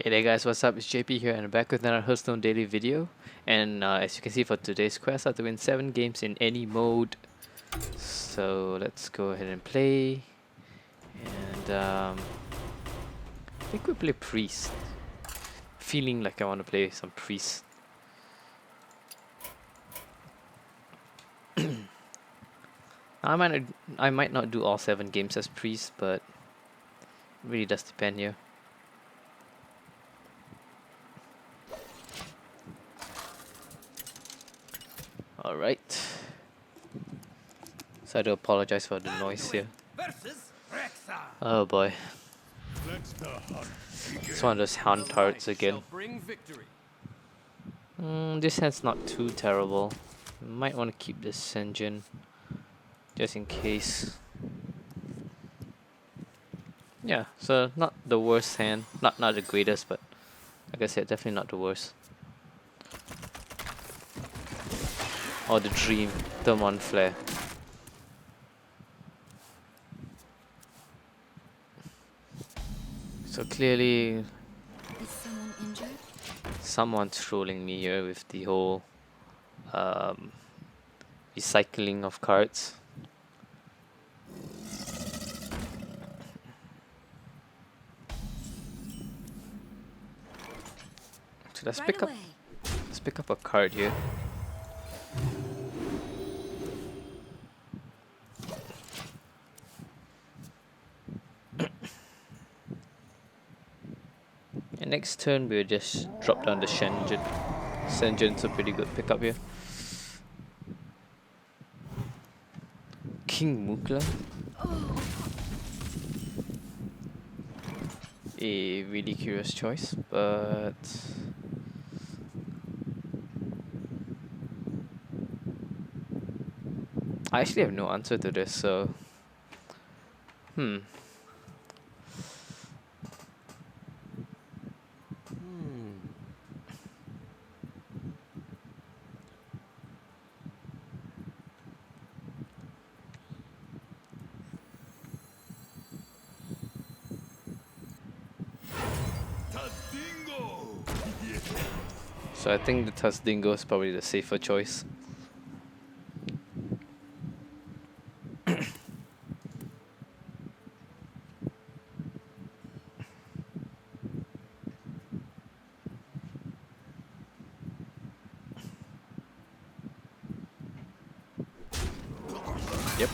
Hey there guys, what's up? It's JP here and I'm back with another Hearthstone Daily video. And as you can see for today's quest, I have to win 7 games in any mode. So let's go ahead and play. And I think we'll play Priest. Feeling like I want to play some Priest. I might not do all 7 games as Priest, but it really does depend here. Alright. So I do apologize for the noise here. Oh boy. It's one of those hunt tarts again. This hand's not too terrible. Might want to keep this engine just in case. Yeah, so not the worst hand, not the greatest, but like I said, definitely not the worst. Or the dream, Thermon Flare. So clearly, Is someone injured? someone's trolling me here with the whole recycling of cards. So let's pick up a card here. And next turn we'll just drop down the Shenzhen. Shenzhen's a pretty good pickup here. King Mukla. A really curious choice, but I actually have no answer to this, so so I think the Tasdingo is probably the safer choice. Yep.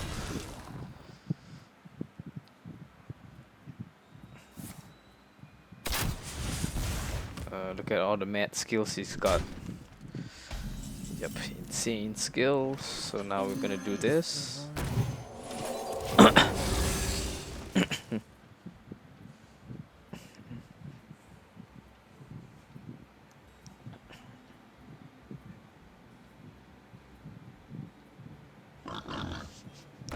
Look at all the mad skills he's got. Yep, insane skills. So now we're gonna do this.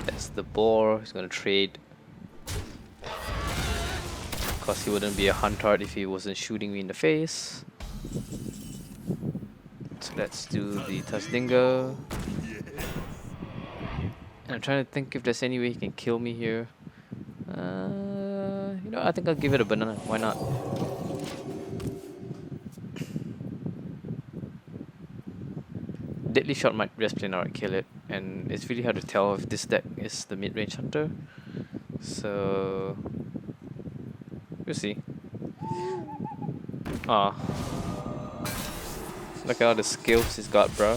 That's the boar. He's gonna trade. Of course, he wouldn't be a huntard if he wasn't shooting me in the face. So let's do the Tasdingo. And I'm trying to think if there's any way he can kill me here. You know, I think I'll give it a banana. Why not? Deadly Shot might just plain out kill it, and it's really hard to tell if this deck is the mid-range hunter. So we'll see. Ah, look at all the skills he's got, bro.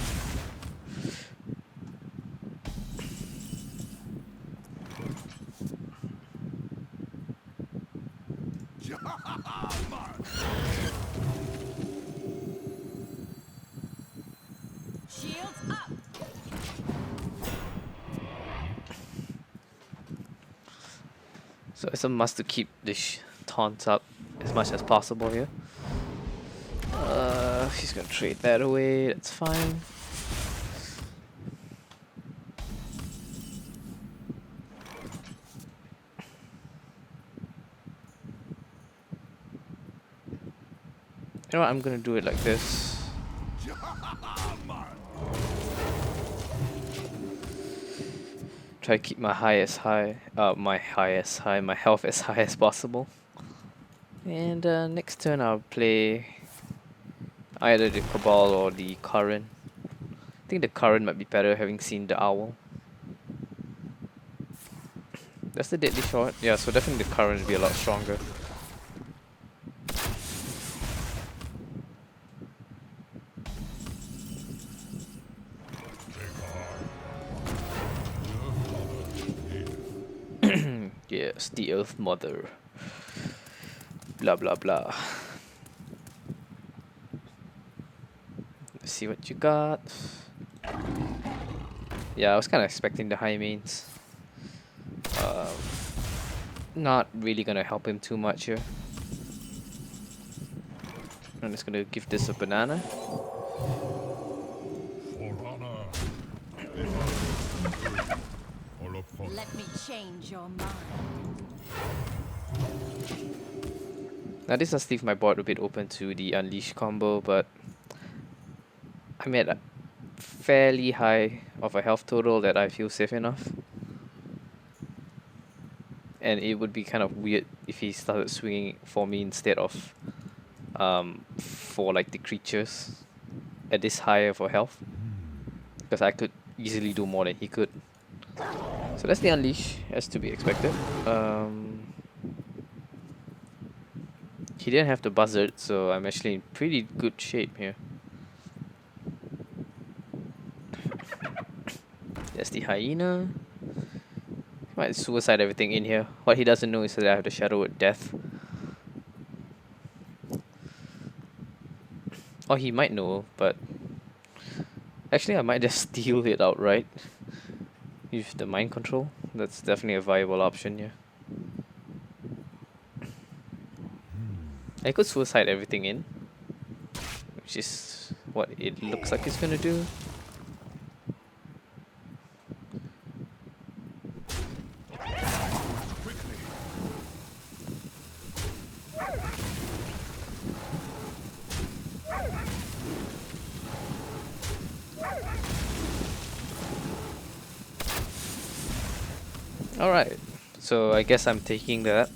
So it's a must to keep this taunts up as much as possible here. He's gonna trade that away, that's fine. You know what, I'm gonna do it like this. Try to keep my health as high as possible. And next turn I'll play either the Cabal or the Current. I think the Current might be better having seen the Owl. That's the deadly shot. Yeah, so definitely the Current will be a lot stronger. Yes, the Earth Mother. Blah blah blah. Let's see what you got. Yeah, I was kind of expecting the high mains. Not really gonna help him too much here. I'm just gonna give this a banana. Let me change your mind. Now this does leave my board a bit open to the Unleash combo, but I'm at a fairly high of a health total that I feel safe enough. And it would be kind of weird if he started swinging for me instead of for like the creatures at this high of a health. Because I could easily do more than he could. So that's the Unleash, as to be expected. He didn't have the Buzzard, so I'm actually in pretty good shape here. There's the Hyena. He might suicide everything in here. What he doesn't know is that I have the Shadow of Death. Or he might know, but actually I might just steal it outright. Use the mind control. That's definitely a viable option here. I could suicide everything in, which is what it looks like it's gonna do. Alright, so I guess I'm taking that.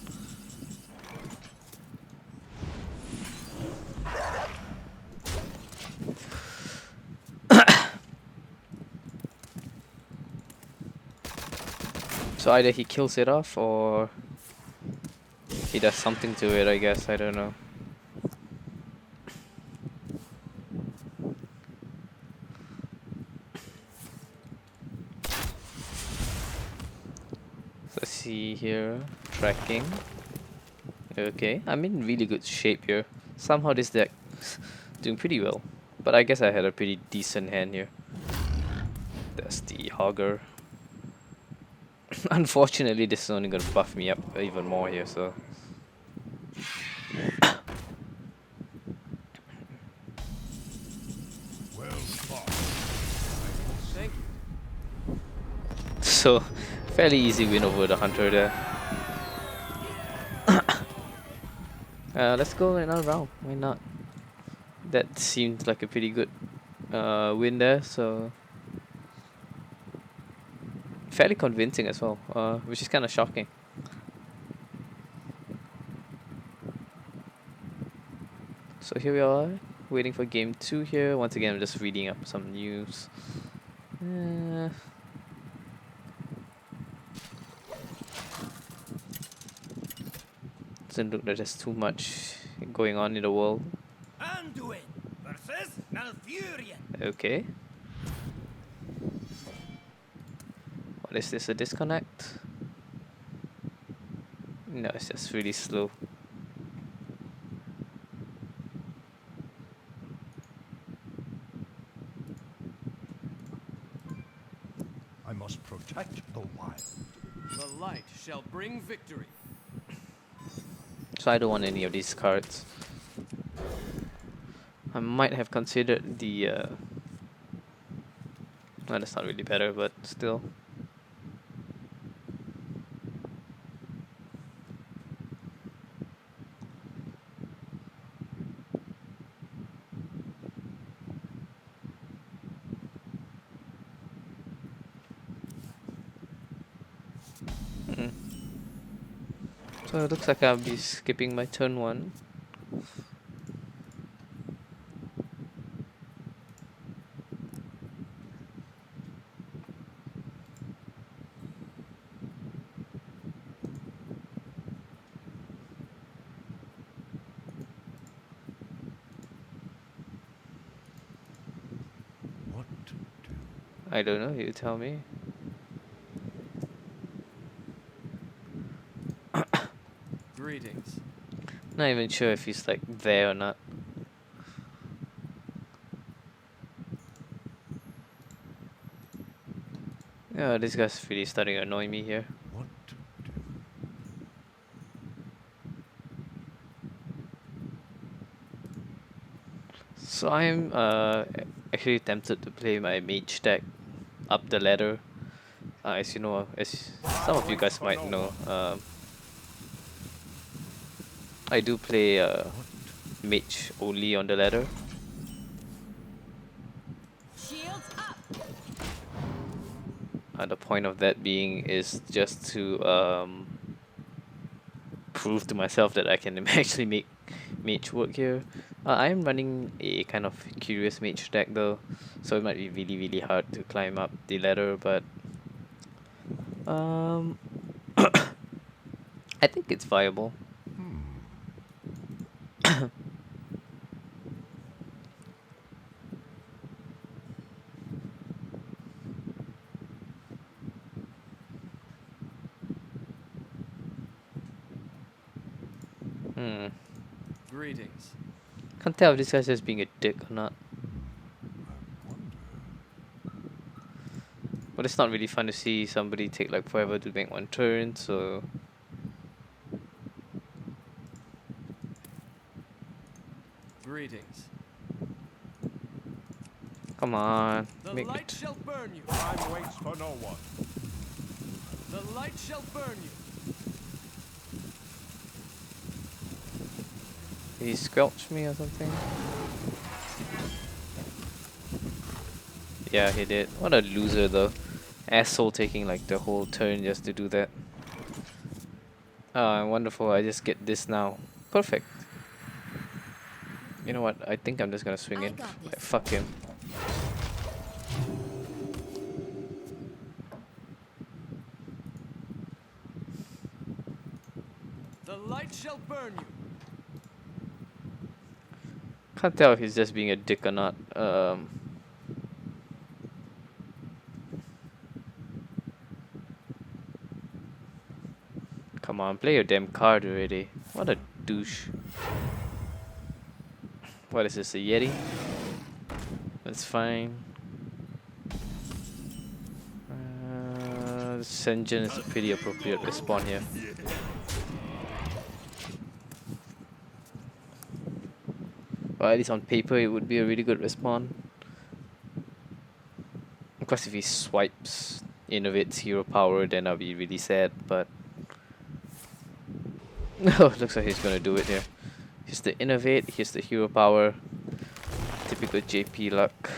So either he kills it off or he does something to it, I guess. I don't know. Let's see here. Tracking. Okay, I'm in really good shape here. Somehow this deck doing pretty well. But I guess I had a pretty decent hand here. That's the Hogger. Unfortunately, this is only gonna buff me up even more here, so. So, fairly easy win over the Hunter there. Let's go another round. Why not? That seemed like a pretty good win there, so. Fairly convincing as well, which is kind of shocking. So here we are, waiting for game 2 here. Once again, I'm just reading up some news. Doesn't look like there's too much going on in the world. Anduin versus Malfurion. Okay. What is this, a disconnect? No, it's just really slow. I must protect the wild. The light shall bring victory. So I don't want any of these cards. I might have considered the well, that's not really better, but still. So So it looks like I'll be skipping my turn 1. What to do? I don't know, you tell me. Greetings. Not even sure if he's like there or not. Yeah, this guy's really starting to annoy me here. What to do? So I'm actually tempted to play my mage deck up the ladder. As you know, as some of you guys might know, I do play mage only on the ladder. Shields up. The point of that being is just to prove to myself that I can actually make mage work here. I'm running a kind of curious mage deck though, so it might be really hard to climb up the ladder, but I think it's viable. Greetings. Can't tell if this guy's just being a dick or not. But it's not really fun to see somebody take like forever to make one turn, so Greetings. come on, The make light it. shall burn you. Time waits for no one. The light shall burn you. Did he squelch me or something? Yeah, he did. What a loser though. Asshole taking like the whole turn just to do that. Ah, wonderful, I just get this now. Perfect. You know what, I think I'm just gonna swing I in. got Like, this. fuck him. The light shall burn you. Can't tell if he's just being a dick or not. Come on, play your damn card already. What a douche. What is this, a Yeti? That's fine. Senjin is a pretty appropriate respawn here. Or at least on paper it would be a really good respawn. Of course if he swipes Innovate's hero power then I'll be really sad, but no, it looks like he's gonna do it here. Here's the Innovate, here's the hero power. Typical JP luck.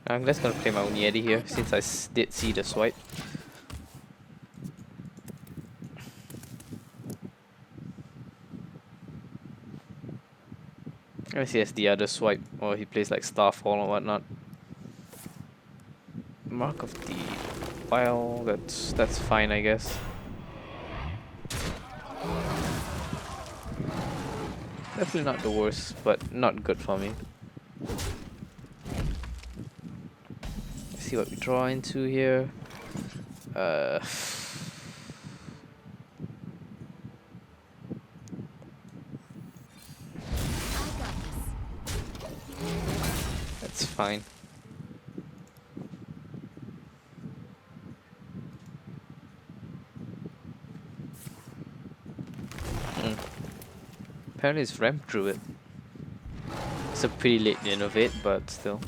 I'm just gonna play my own Yeti here since I did see the swipe. I see as the other swipe, or he plays like Starfall or whatnot. Mark of the File, that's fine I guess. Definitely not the worst, but not good for me. Let's see what we draw into here. That's fine. Apparently it's Ramp Druid. It's a pretty late innovate, but still.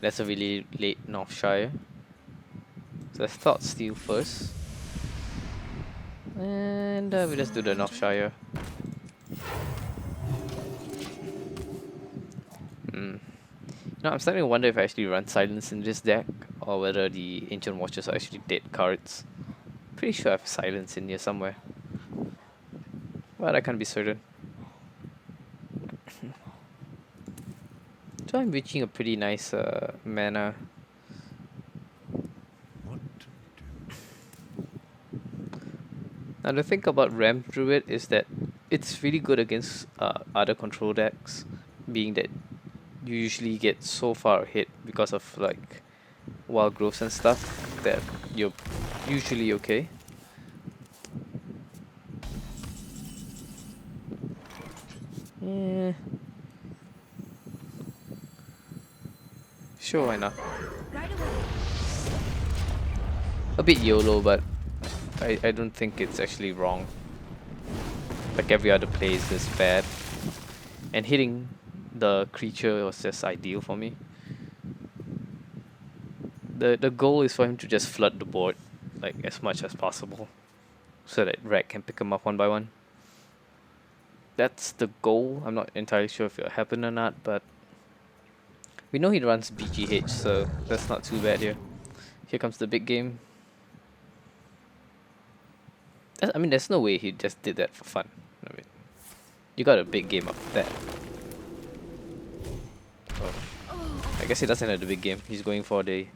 That's a really late Northshire. So I thought Steel first. And we just do the Northshire. No, I'm starting to wonder if I actually run Silence in this deck, or whether the Ancient Watchers are actually dead cards. Pretty sure I have Silence in here somewhere, but I can't be certain. So I'm reaching a pretty nice mana. What to do? Now the thing about Ram Druid is that it's really good against other control decks, being that you usually get so far ahead because of like wild growths and stuff that you're usually okay. Yeah. Sure, why not? Right away. A bit YOLO, but I don't think it's actually wrong. Like every other play is just bad. And hitting the creature was just ideal for me. The goal is for him to just flood the board like as much as possible, so that Rag can pick him up one by one. That's the goal. I'm not entirely sure if it'll happen or not, but we know he runs BGH, so that's not too bad here. Here comes the big game. I mean, there's no way he just did that for fun. I mean, you got a big game of that. Oh, I guess he doesn't have the big game. He's going for the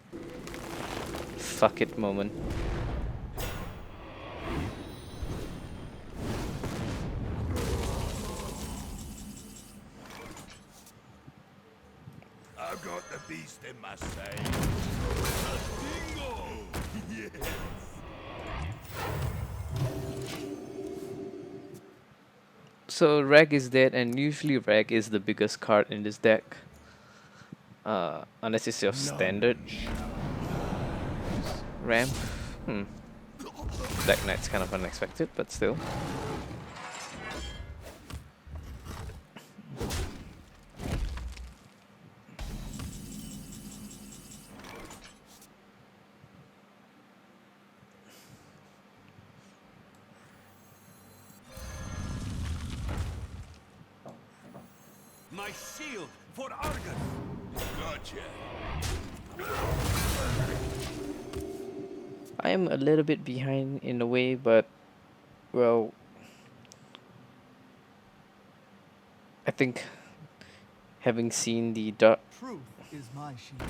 fuck it moment. I've got the beast in my sail. Dingo! Yes. So Rag is dead, and usually Rag is the biggest card in this deck. Unless it's your standard ramp. Black Knight's kind of unexpected, but still. My shield for Argus. Gotcha. I am a little bit behind in a way, but well, I think having seen the dark. Truth is my shield.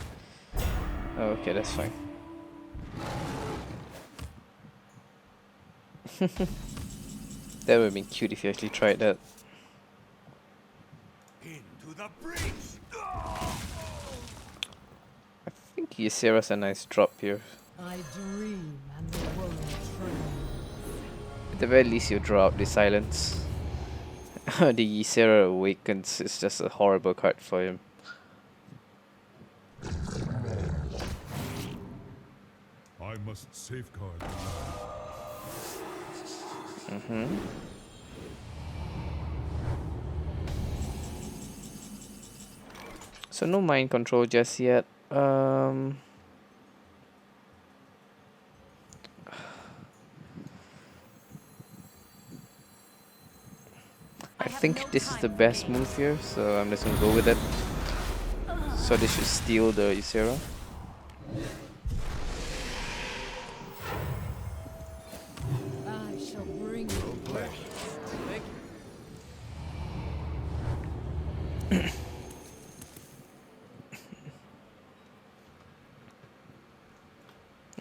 Oh, okay, that's fine. That would have been cute if you actually tried that. Into the breach. I think Ysera's a nice drop here. I dream and the world trembles. At the very least, you draw out the silence. The Ysera Awakens is just a horrible card for him. I must safeguard. So no mind control just yet. I think this is the best move here, so I'm just gonna go with it. So this should steal the Ysera. I shall bring you rest. Thank you.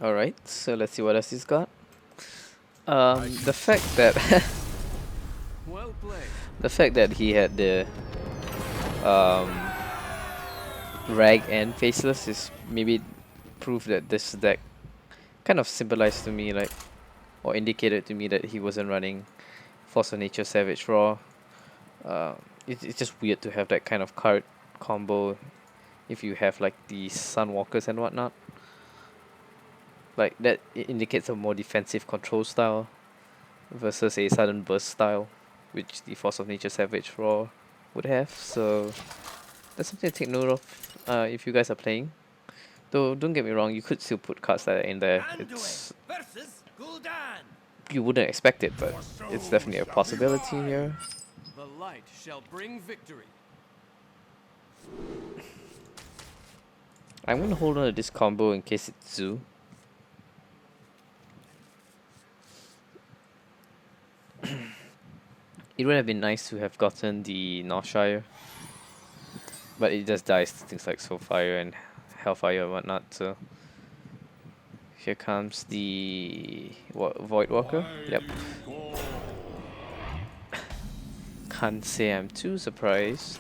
Alright, so let's see what else he's got. The fact that Well played. the fact that he had the Rag and Faceless is maybe proof that this deck kind of symbolized to me, like, or indicated to me that he wasn't running Force of Nature Savage Raw. It's just weird to have that kind of card combo if you have like the Sunwalkers and whatnot. Like that indicates a more defensive control style versus a sudden burst style, which the Force of Nature Savage Raw would have. So that's something to take note of if you guys are playing. Though don't get me wrong, you could still put cards like that in there. Anduin versus Gul'dan. You wouldn't expect it, but it's definitely a possibility here. The light shall bring victory. I'm gonna hold on to this combo in case it's Zoo. It would have been nice to have gotten the Northshire, but it just dies to things like Soulfire and Hellfire and whatnot. So here comes the Voidwalker. Yep. Can't say I'm too surprised.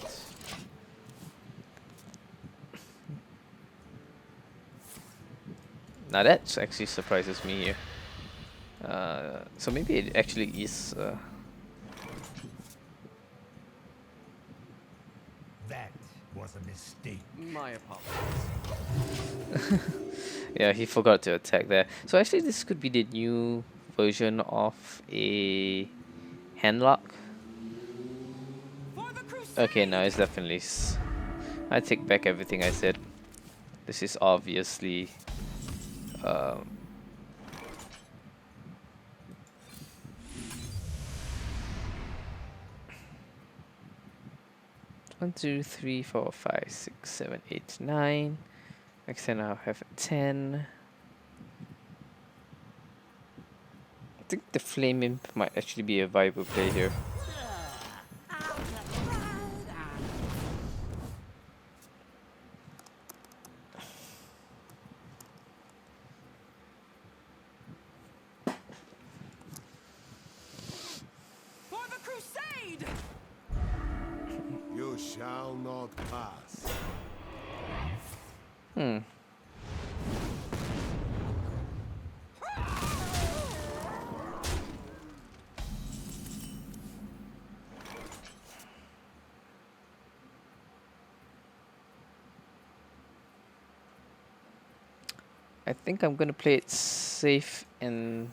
Now that actually surprises me here. So maybe it actually is. That was a mistake. My apologies. Yeah, he forgot to attack there. So actually, this could be the new version of a handlock. Okay, now it's definitely. I take back everything I said. This is obviously. 1, 2, 3, 4, 5, 6, 7, 8, 9. Next turn I'll have a 10. I think the Flame Imp might actually be a viable play here. For the crusade! You shall not pass. I think I'm gonna play it safe and.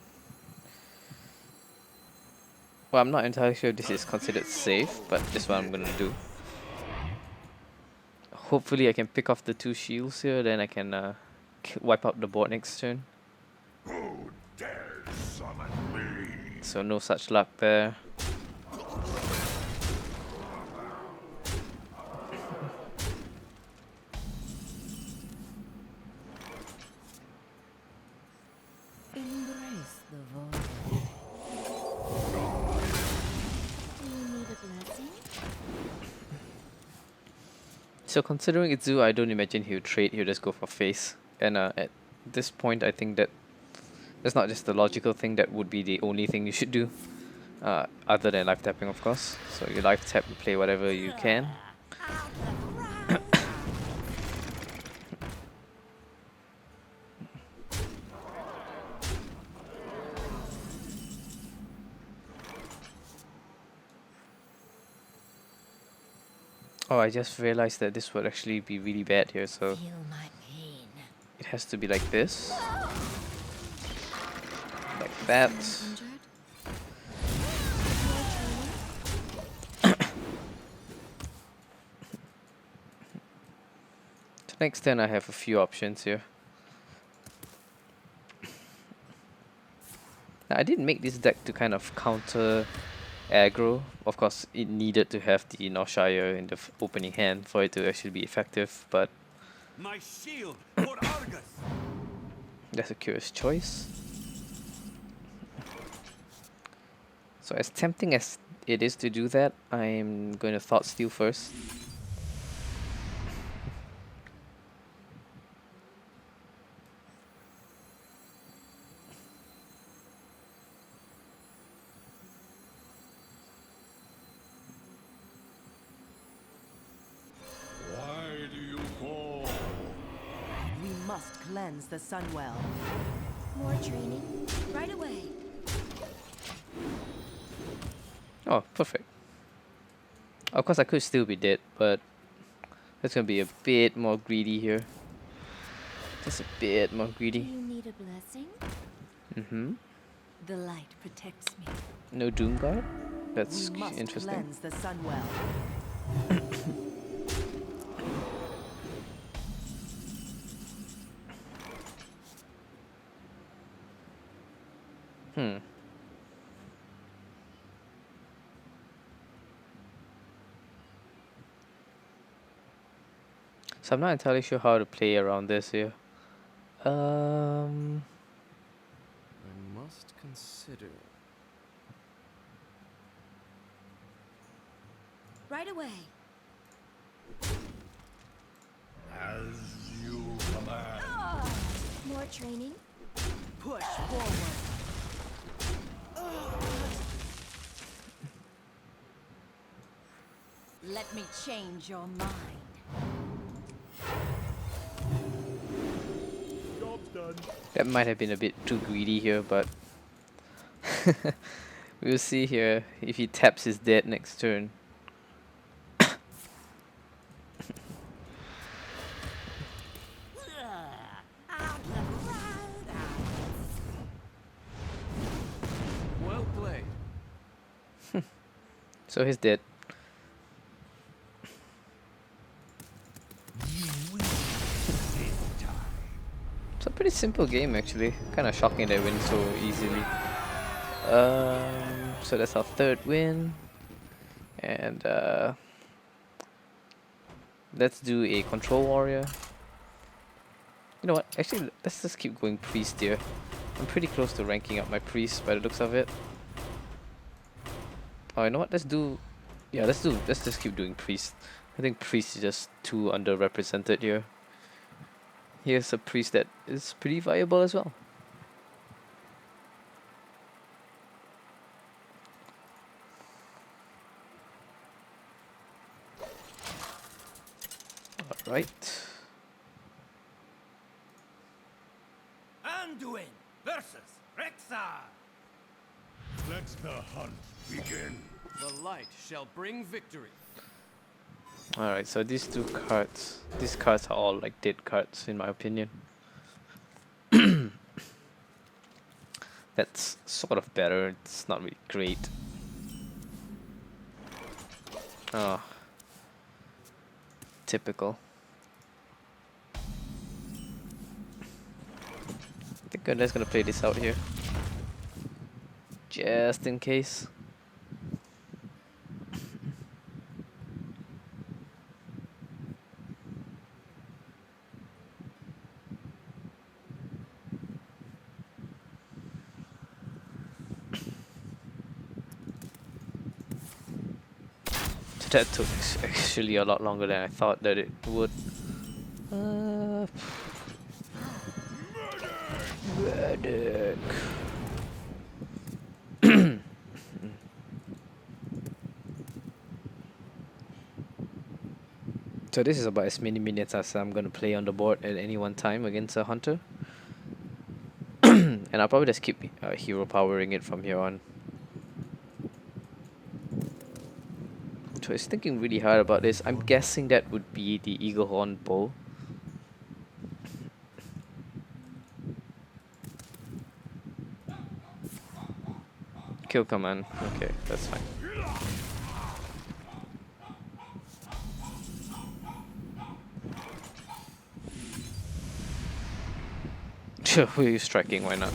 Well, I'm not entirely sure this is considered safe, but that's what I'm gonna do. Hopefully I can pick off the 2 shields here, then I can wipe out the board next turn. Who dares summon me? So no such luck there. Embrace the void. Do you need a blessing? So considering it's Zoo, I don't imagine he'll trade, he'll just go for face. And at this point, I think that that's not just the logical thing, that would be the only thing you should do. Other than life tapping, of course. So you life tap and play whatever you can. Oh, I just realized that this would actually be really bad here, so Feel my pain. it has to be like this. Like that. Injured? To next turn I have a few options here. Now, I did make this deck to kind of counter aggro. Of course, it needed to have the Northshire in the opening hand for it to actually be effective, but My shield for Argus. that's a curious choice. So as tempting as it is to do that, I'm going to Thought Steal first. Why do you call? We must cleanse the Sunwell. More training. Right away. Oh, perfect. Of course, I could still be dead, but that's going to be a bit more greedy here. Just a bit more Do greedy. you need a blessing? Mm-hmm. The light protects me. No Doom Guard? That's We must interesting. cleanse the Sunwell. Hmm. So I'm not entirely sure how to play around this here. Um, I must consider. Right away. As you command. More training? Push forward. Let me change your mind. Job's done. that might have been a bit too greedy here, but we'll see here if he taps his dead next turn. Well played. So he's dead. It's a pretty simple game actually. Kind of shocking that it wins so easily. So that's our third win, and let's do a control warrior. You know what? Actually, let's just keep going priest here. I'm pretty close to ranking up my priest by the looks of it. Oh, you know what? Let's do. Yeah, let's just keep doing priest. I think priest is just too underrepresented here. Here's a priest that is pretty viable as well. Alright. Anduin versus Rexar. Let the hunt begin. The light shall bring victory. Alright, so these cards are all like dead cards in my opinion. That's sort of better, it's not really great. Oh. Typical. I think I'm just gonna play this out here. Just in case. That took actually a lot longer than I thought that it would. Medic. So this is about as many minutes as I'm gonna play on the board at any one time against a hunter. And I'll probably just keep hero powering it from here on. So I was thinking really hard about this. I'm guessing that would be the eagle horn bow. Kill command. Okay, that's fine. Sure, who are you striking? Why not?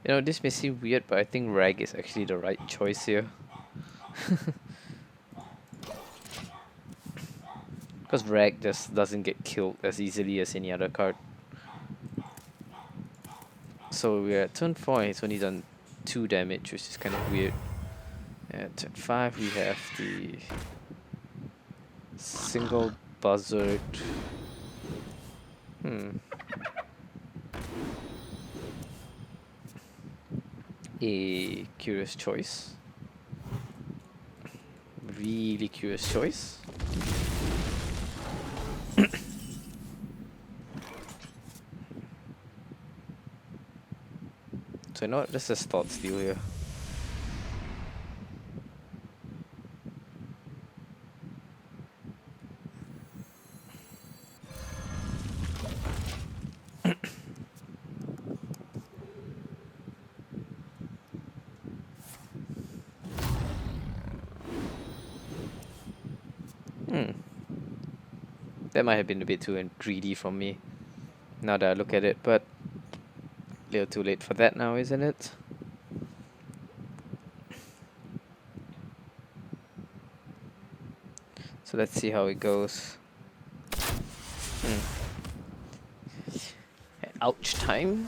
You know, this may seem weird, but I think Rag is actually the right choice here. Because Rag just doesn't get killed as easily as any other card. So we're at turn 4 and he's only done 2 damage, which is kind of weird. At turn 5 we have the single buzzard. A curious choice. Really curious choice. So you know what? Let's just thought steal here. That might have been a bit too greedy from me, now that I look at it, but a little too late for that now, isn't it? So let's see how it goes. Ouch time.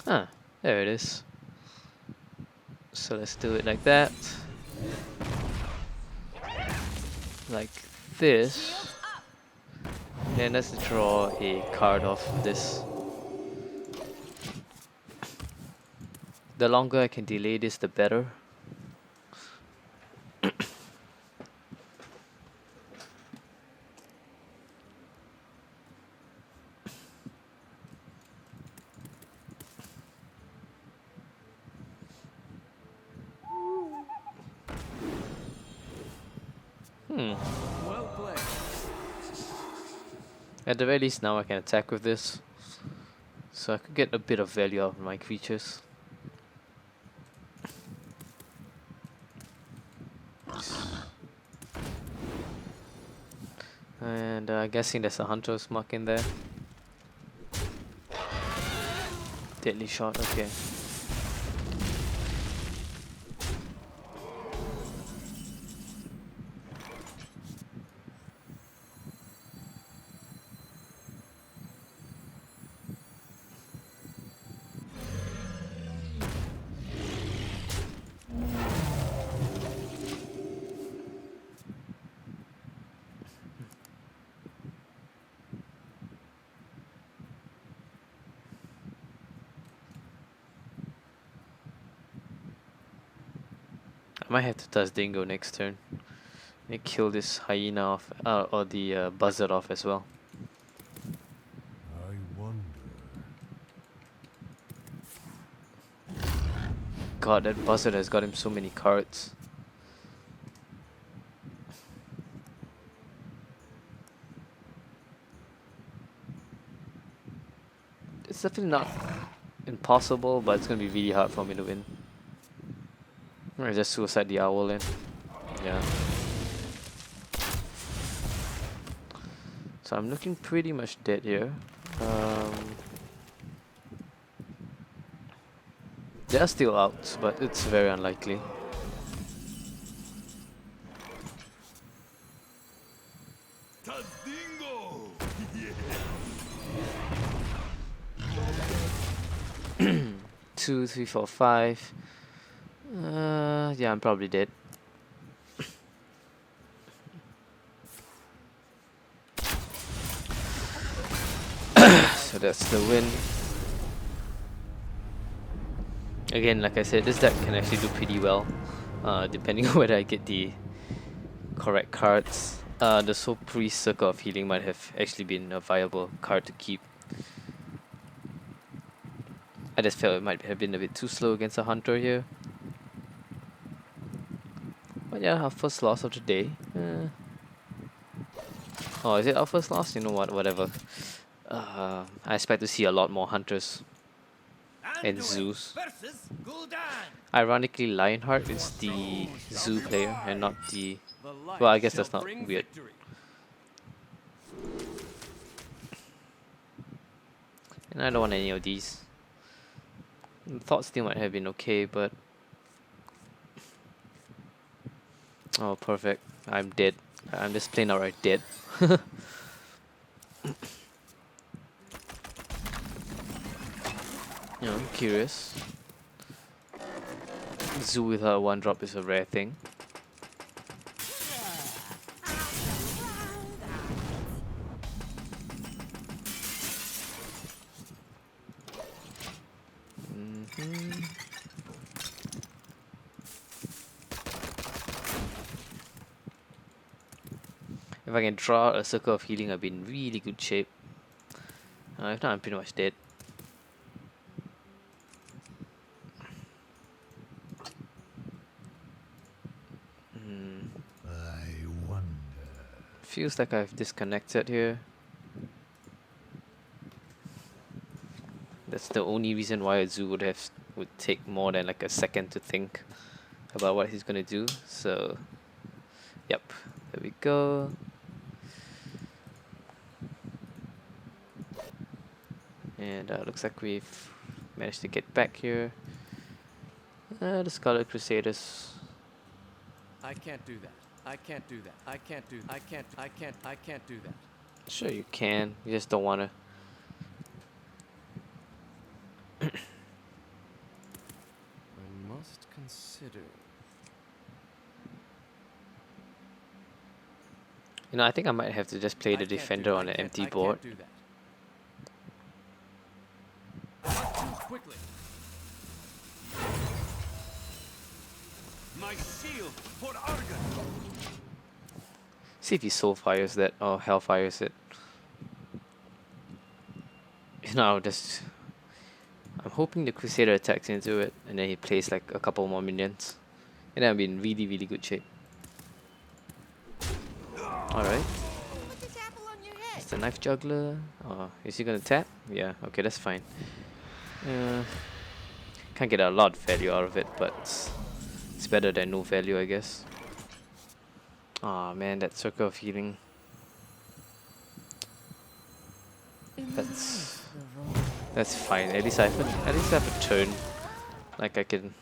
Ah, there it is. So let's do it like that. Like this. Then let's draw a card off this. The longer I can delay this, the better. Well played. At the very least now I can attack with this. So I could get a bit of value out of my creatures. And guessing there's a Hunter's Mark in there. Deadly shot, okay. I might have to touch Dingo next turn. And kill this hyena off, or the buzzard off as well. I wonder. God, that buzzard has got him so many cards. It's definitely not impossible, but it's gonna be really hard for me to win. I just suicide the owl in. Yeah. So I'm looking pretty much dead here. They are still out, but it's very unlikely. Dingo! 2, 3, 4, 5. Yeah, I'm probably dead. So that's the win. Again, like I said, this deck can actually do pretty well, depending on whether I get the correct cards. The Soul Priest Circle of Healing might have actually been a viable card to keep. I just felt it might have been a bit too slow against a Hunter here. But yeah, our first loss of the day. Oh, is it our first loss? You know what, whatever. I expect to see a lot more Hunters and Zoos. Ironically, Lionheart is the Zoo player and not the... Well, I guess that's not weird. And I don't want any of these. Thought Steal might have been okay, but... Oh, perfect. I'm dead. I'm just plain outright dead. You know, I'm curious. Zoo with her 1-drop is a rare thing. If I can draw a Circle of Healing, I'll be in really good shape. If not, I'm pretty much dead. I wonder. Feels like I've disconnected here. That's the only reason why a Zoo would take more than like a second to think about what he's gonna do. So Yep, there we go. And looks like we've managed to get back here. The Scarlet Crusaders. I can't do that. I can't do that. I can't do. I can't do that. Sure you can. You just don't wanna. I must consider. You know, I think I might have to just play the defender on an empty board. I can't do that. Too quickly. My shield for Argon. See if he soul fires that or hell fires it. You know, I'm hoping the Crusader attacks into it and then he plays like a couple more minions. And then I'll be in really, really good shape. Alright. Put this apple on your head. It's the Knife Juggler. Oh, is he gonna tap? Yeah, okay, that's fine. Can't get a lot of value out of it, but it's better than no value, I guess. Aw, man, that Circle of Healing. That's fine. At least I have a turn. Like I can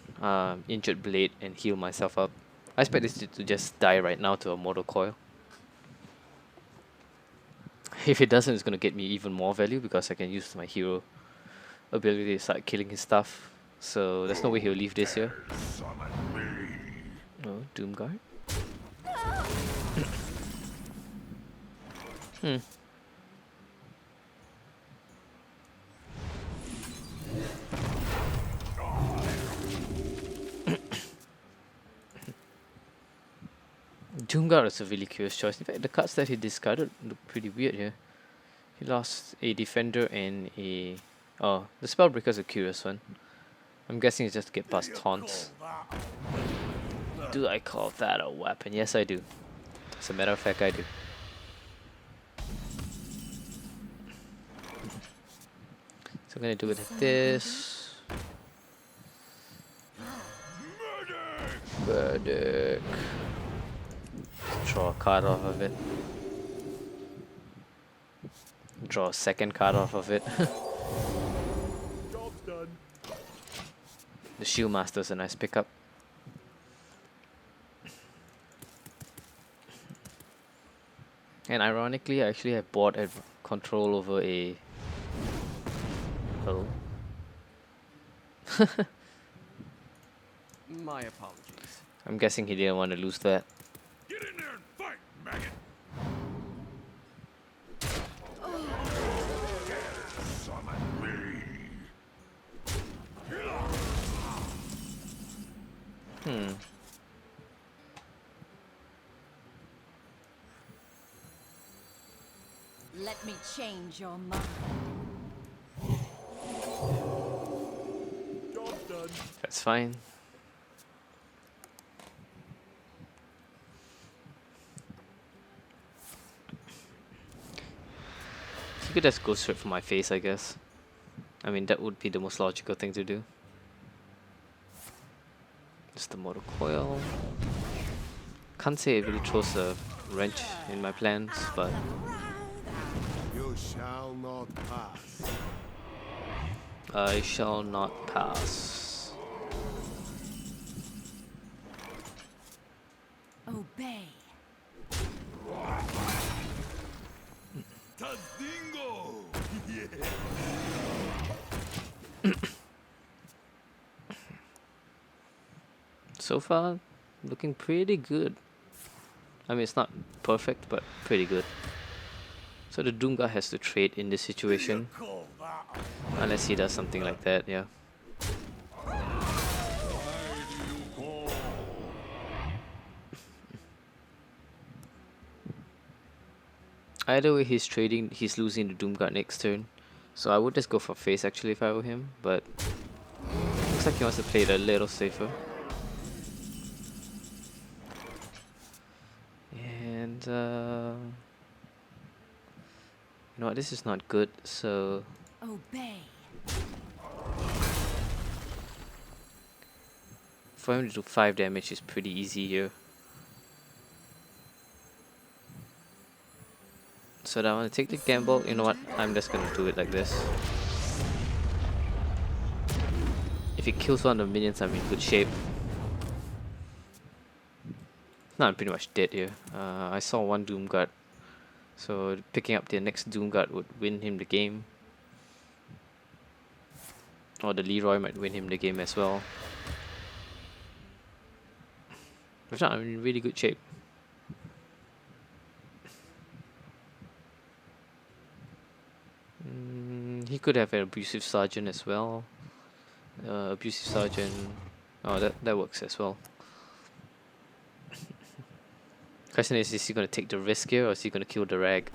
Injured Blade and heal myself up. I expect this to just die right now to a Mortal Coil. If it doesn't, it's gonna get me even more value because I can use my hero ability to start killing his stuff. So there's no way he'll leave this here. Oh, Doomguard. Doomguard is a really curious choice. In fact, the cards that he discarded look pretty weird here. He lost a defender and a... Oh, the Spellbreaker is a curious one. I'm guessing it's just to get past taunts. Do I call that a weapon? Yes, I do. As a matter of fact, I do. So I'm gonna do it like this. Verdict. Draw a card off of it. Draw a second card off of it. Job's done. The Shield Master is a nice pickup. And ironically, I actually have board control over a... Oh. My apologies. I'm guessing he didn't want to lose that. Get in there and fight, maggot. Summon me. Let me change your mind. Job's done. That's fine. You could just go straight for my face, I guess. I mean, that would be the most logical thing to do. Just the Mortal Coil. Can't say it really throws a wrench in my plans, but You shall not pass. I shall not pass. Obey. Tadingo. Yeah. So far, looking pretty good. I mean, it's not perfect, but pretty good. So the Doomguard has to trade in this situation. Call that. Unless he does something like that, yeah. Either way, he's trading, he's losing the Doomguard next turn. So I would just go for face actually if I were him, but looks like he wants to play it a little safer. And you know what, this is not good, so Obey. for him to do 5 damage is pretty easy here. So I want to take the gamble. You know what? I'm just gonna do it like this. If it kills one of the minions, I'm in good shape. No, I'm pretty much dead here. I saw one Doomguard. So picking up the next Doomguard would win him the game. Or the Leroy might win him the game as well. If not, I'm in really good shape. He could have an abusive sergeant as well. Abusive sergeant. Oh, that works as well. Question is he gonna take the risk here or is he gonna kill the rag?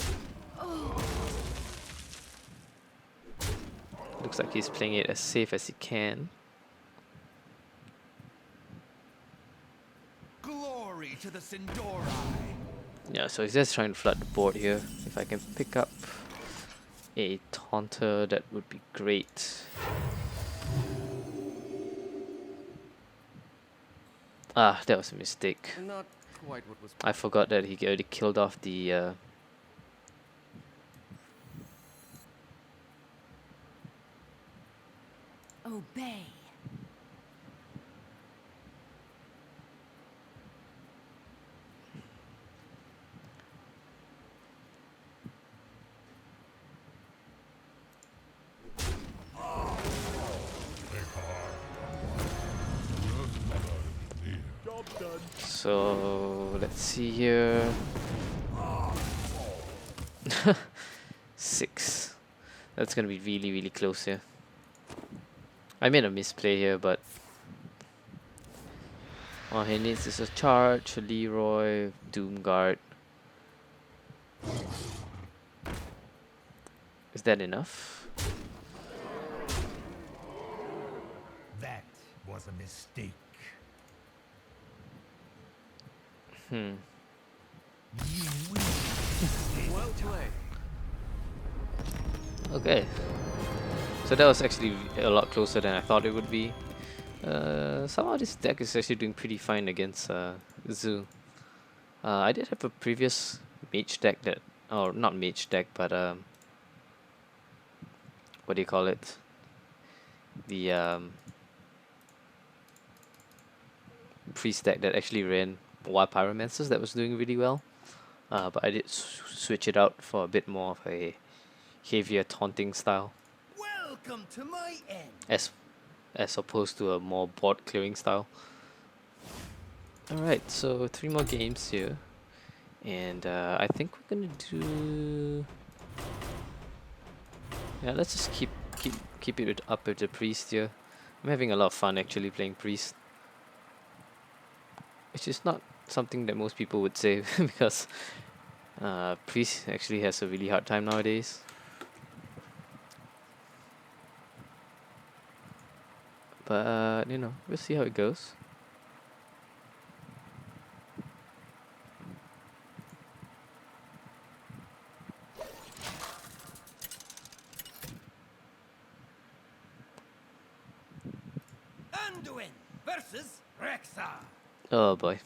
Looks like he's playing it as safe as he can. Glory to the Sindori. Yeah, so he's just trying to flood the board here. If I can pick up a taunter, that would be great. Ah, that was a mistake. Not quite what was. I forgot that he already killed off the Obey. So let's see here. 6. That's gonna be really close here. I made a misplay here, but all he needs is a charge, a Leroy, Doomguard. Is that enough? That was a mistake. Hmm. You will. Well played. Okay. So that was actually a lot closer than I thought it would be. Somehow this deck is actually doing pretty fine against Zoo. I did have a previous mage deck that, or not mage deck, but what do you call it? The priest deck that actually ran Wild Pyromancers that was doing really well. But I did switch it out for a bit more of a heavier taunting style, Welcome to my end. as opposed to a more board clearing style. Alright, so 3 more games here. And I think we're gonna do, yeah, let's just keep it up with the priest here. I'm having a lot of fun actually playing priest, which is not something that most people would say because priest actually has a really hard time nowadays. But you know, we'll see how it goes. Anduin versus Rexa. Oh boy.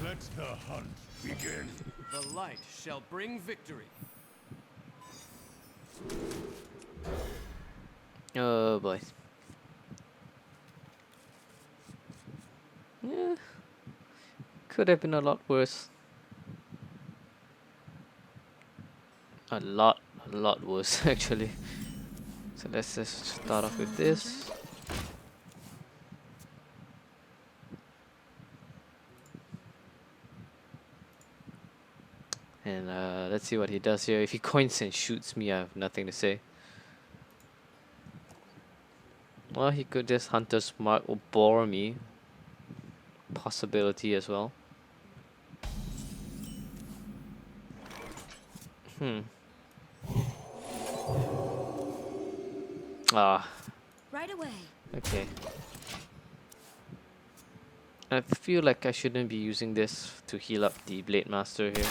Let the hunt begin. The light shall bring victory. Oh boy. Yeah. Could have been a lot worse. A lot worse actually. So let's just start off with this. And let's see what he does here. If he coins and shoots me, I have nothing to say. Well, he could just Hunter's Mark or bore me. Possibility as well. Ah, Right away. okay. I feel like I shouldn't be using this to heal up the Blade Master here.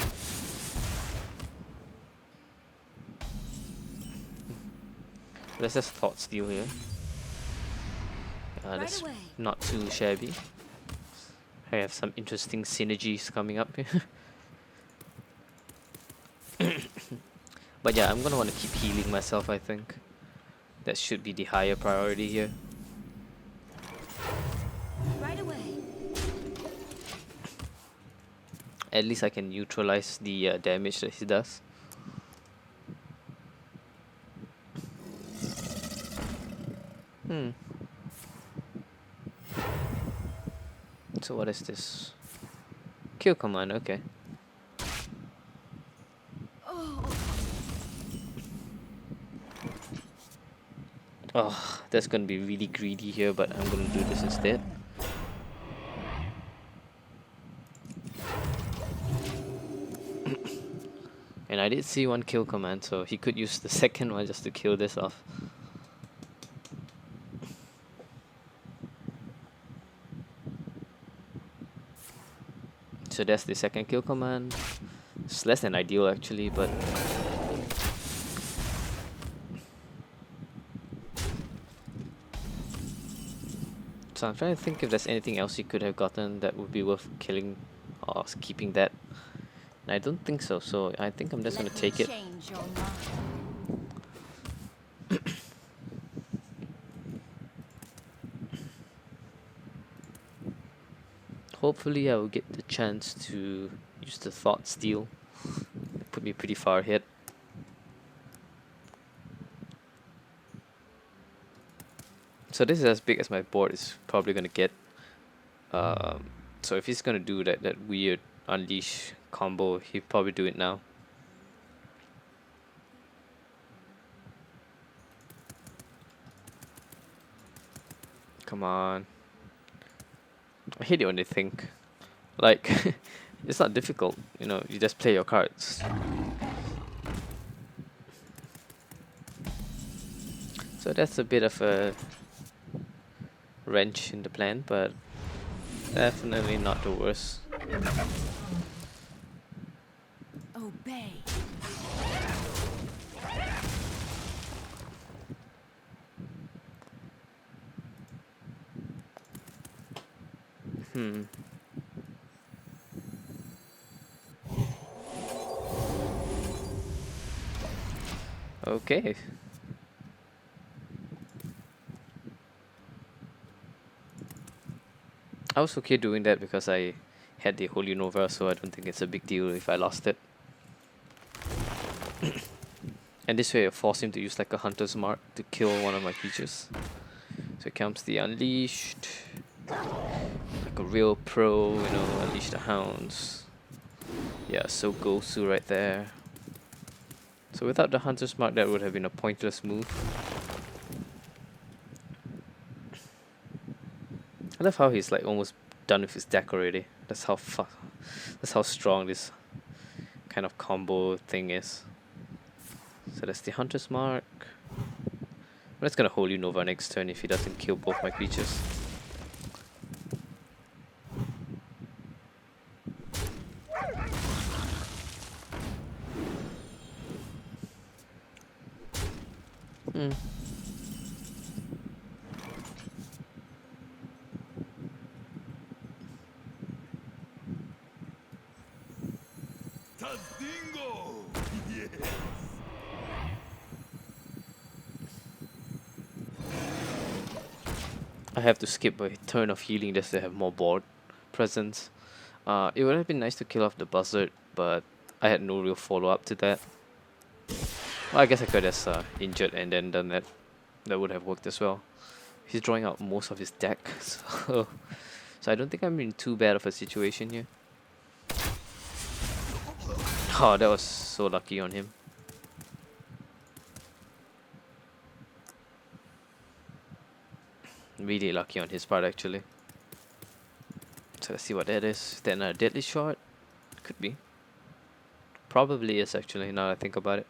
Let's just Thought Steal here. Right That's away. not too shabby. I have some interesting synergies coming up here. But yeah, I'm gonna want to keep healing myself, I think. That should be the higher priority here. Right away. At least I can neutralize the damage that he does. So what is this? Kill command, okay. Oh, that's gonna be really greedy here, but I'm gonna do this instead. And I did see one kill command, so he could use the second one just to kill this off. So that's the second kill command. It's less than ideal actually, but so I'm trying to think if there's anything else he could have gotten that would be worth killing or keeping that. And I don't think so, so I think I'm just gonna take it. Change your mind. Hopefully I will get the chance to use the Thought Steal. Put me pretty far ahead. So this is as big as my board is probably gonna get. So if he's gonna do that weird unleash combo, he'll probably do it now. Come on. I hate it when they think. Like, it's not difficult, you know, you just play your cards. So that's a bit of a wrench in the plan, but definitely not the worst. Obey. Okay. I was okay doing that because I had the Holy Nova, so I don't think it's a big deal if I lost it. And this way I force him to use like a Hunter's Mark to kill one of my creatures. So here comes the Unleashed. Like a real pro, you know, Unleash the Hounds. Yeah, so Gosu right there. So without the Hunter's Mark, that would have been a pointless move. I love how he's like almost done with his deck already. That's how strong this kind of combo thing is. So that's the Hunter's Mark. I'm just gonna Holy Nova next turn if he doesn't kill both my creatures. Tadingo! Yes! I have to skip a turn of healing just to have more board presence. It would have been nice to kill off the Buzzard, but I had no real follow-up to that. Well, I guess I could have just injured and then done that. That would have worked as well. He's drawing out most of his deck, so I don't think I'm in too bad of a situation here. Oh, that was so lucky on him. Really lucky on his part, actually. So let's see what that is. Is that another deadly shot? Could be. Probably is, actually, now that I think about it.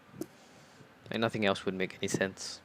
And nothing else would make any sense.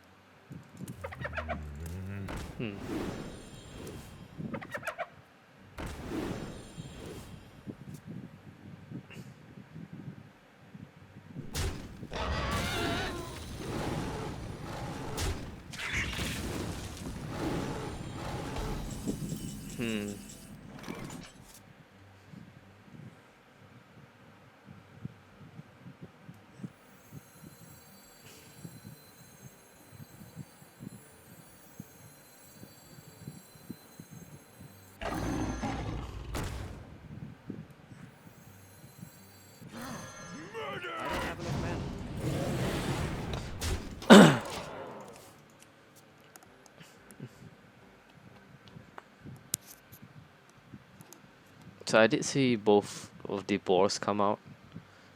So I did see both of the boars come out.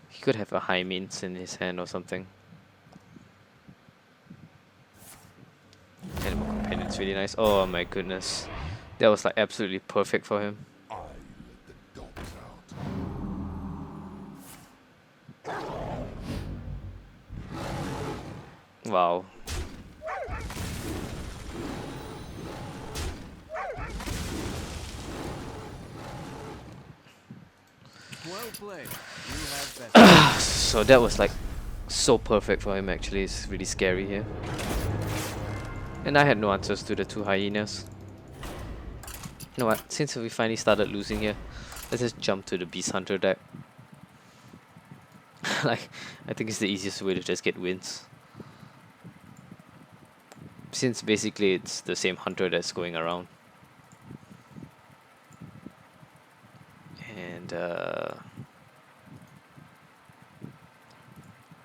He could have a high mints in his hand or something. Animal companion's really nice. Oh my goodness. That was like absolutely perfect for him. I let the dogs out. Wow. Well played. You have best. So that was like so perfect for him actually. It's really scary here. And I had no answers to the two hyenas. You know what? Since we finally started losing here, let's just jump to the Beast Hunter deck. Like, I think it's the easiest way to just get wins. Since basically it's the same hunter that's going around. And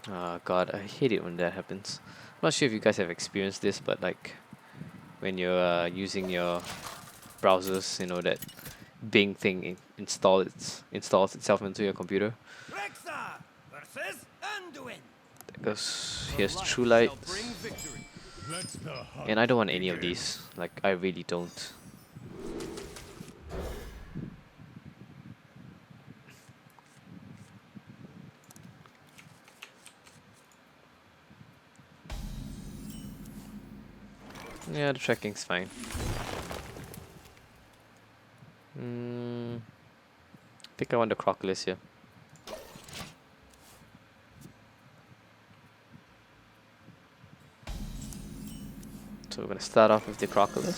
oh god, I hate it when that happens. I'm not sure if you guys have experienced this, but like when you're using your browsers, you know, that Bing thing installs itself into your computer. Rexa versus Anduin. Because here's Light True shall Light, bring victory. Let the hunt and I don't want any of begin. these. Like, I really don't. Yeah, the tracking's fine. I think I want the Crocodile here. So we're gonna start off with the Crocodile.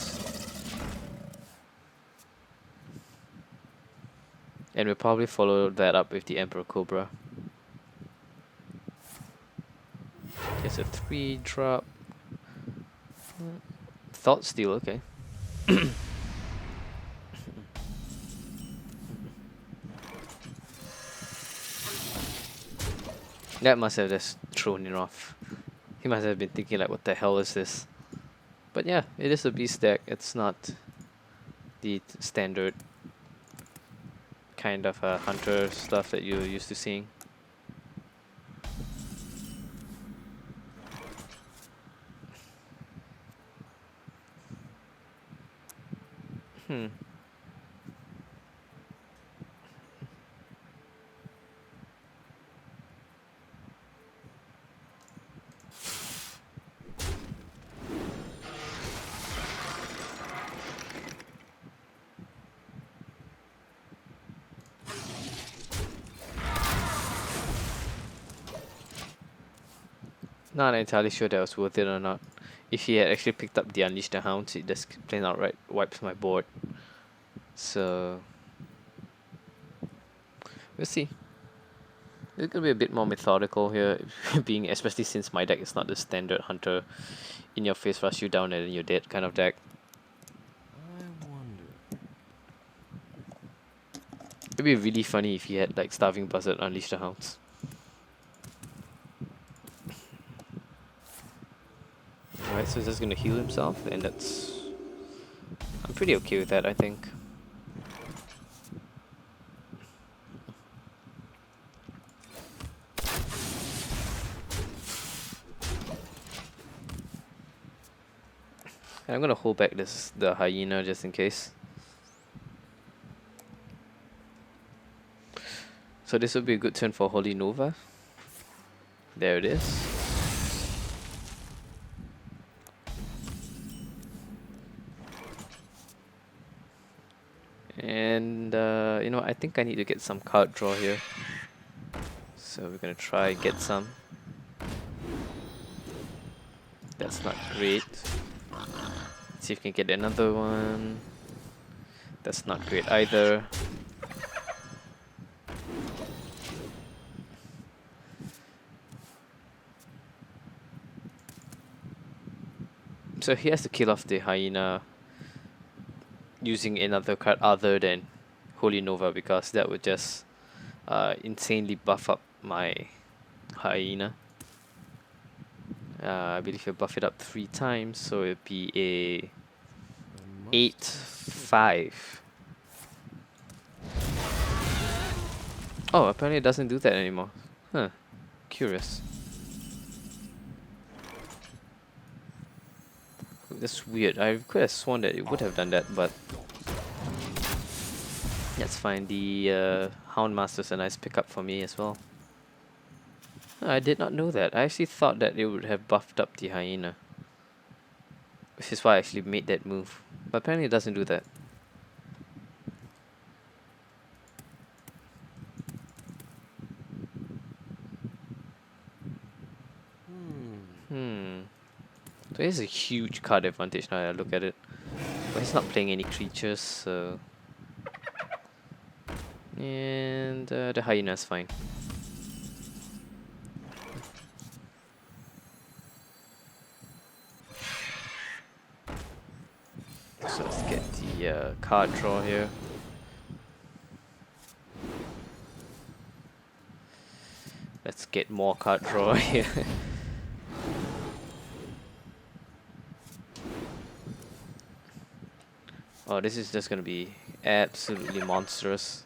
And we'll probably follow that up with the Emperor Cobra. Here's a 3-drop. Thought Steal, okay. That must have just thrown him off. He must have been thinking like, what the hell is this? But yeah, it is a beast deck. It's not the standard kind of hunter stuff that you're used to seeing. Not entirely sure that was worth it or not. If he had actually picked up the Unleash the Hounds, it just plain outright wipes my board. So we'll see. It's gonna be a bit more methodical here, being especially since my deck is not the standard hunter in your face rush you down and then you're dead kind of deck. I wonder. It'd be really funny if he had like Starving Buzzard Unleash the Hounds. Alright, so he's just gonna heal himself, and that's... I'm pretty okay with that, I think. And I'm gonna hold back the hyena just in case. So this would be a good turn for Holy Nova. There it is. And you know, I think I need to get some card draw here. So we're gonna try get some. That's not great. See if we can get another one. That's not great either. So he has to kill off the hyena using another card other than Holy Nova, because that would just insanely buff up my hyena. I believe he'll buff it up 3 times, so it'd be a 8/5. Oh, apparently it doesn't do that anymore. Huh. Curious. That's weird. I could have sworn that it would have done that, but that's fine. The Houndmaster's a nice pickup for me as well. I did not know that. I actually thought that it would have buffed up the hyena, which is why I actually made that move. But apparently it doesn't do that. So he has a huge card advantage now that I look at it. But he's not playing any creatures, so... And the hyena's fine. So let's get the card draw here. Let's get more card draw here. Oh, this is just gonna be absolutely monstrous.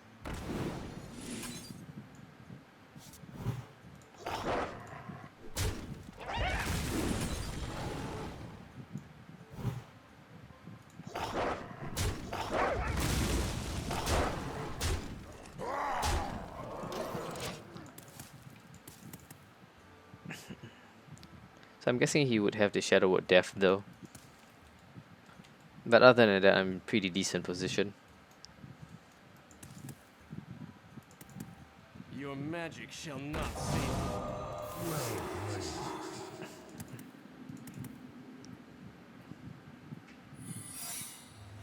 So I'm guessing he would have the Shadow Word Death though. But other than that, I'm in pretty decent position. Your magic shall not save you.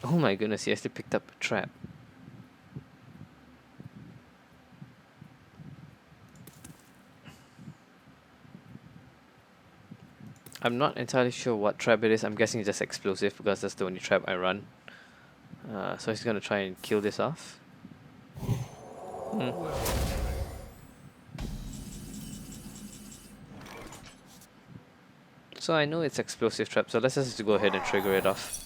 Oh my goodness, he actually picked up a trap. I'm not entirely sure what trap it is. I'm guessing it's just explosive because that's the only trap I run. So he's gonna try and kill this off. So I know it's explosive trap, so let's just go ahead and trigger it off.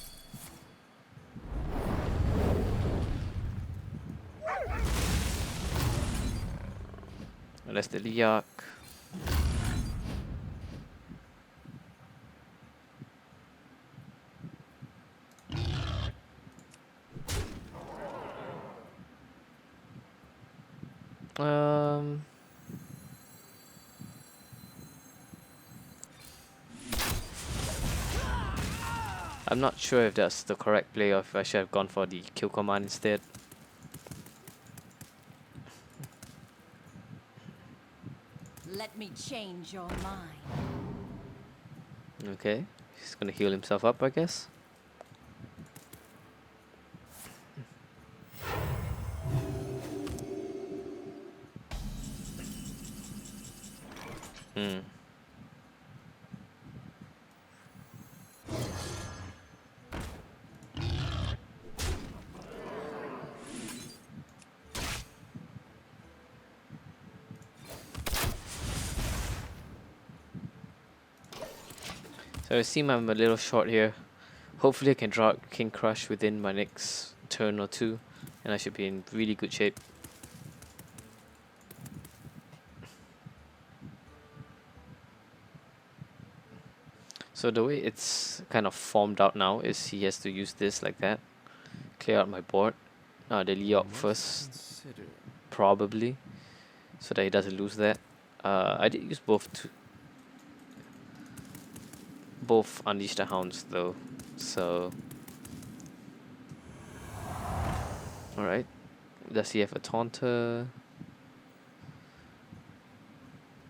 And that's the Liak. I'm not sure if that's the correct play or if I should have gone for the kill command instead. Let me change your mind. Okay, he's gonna heal himself up, I guess. So I seem I'm a little short here. Hopefully I can draw out King Crush within my next turn or two, and I should be in really good shape. So the way it's kind of formed out now is he has to use this like that. Clear out my board. The Liok first, Consider. probably, so that he doesn't lose that. I did use both Unleash the Hounds though, so... Alright, does he have a Taunter?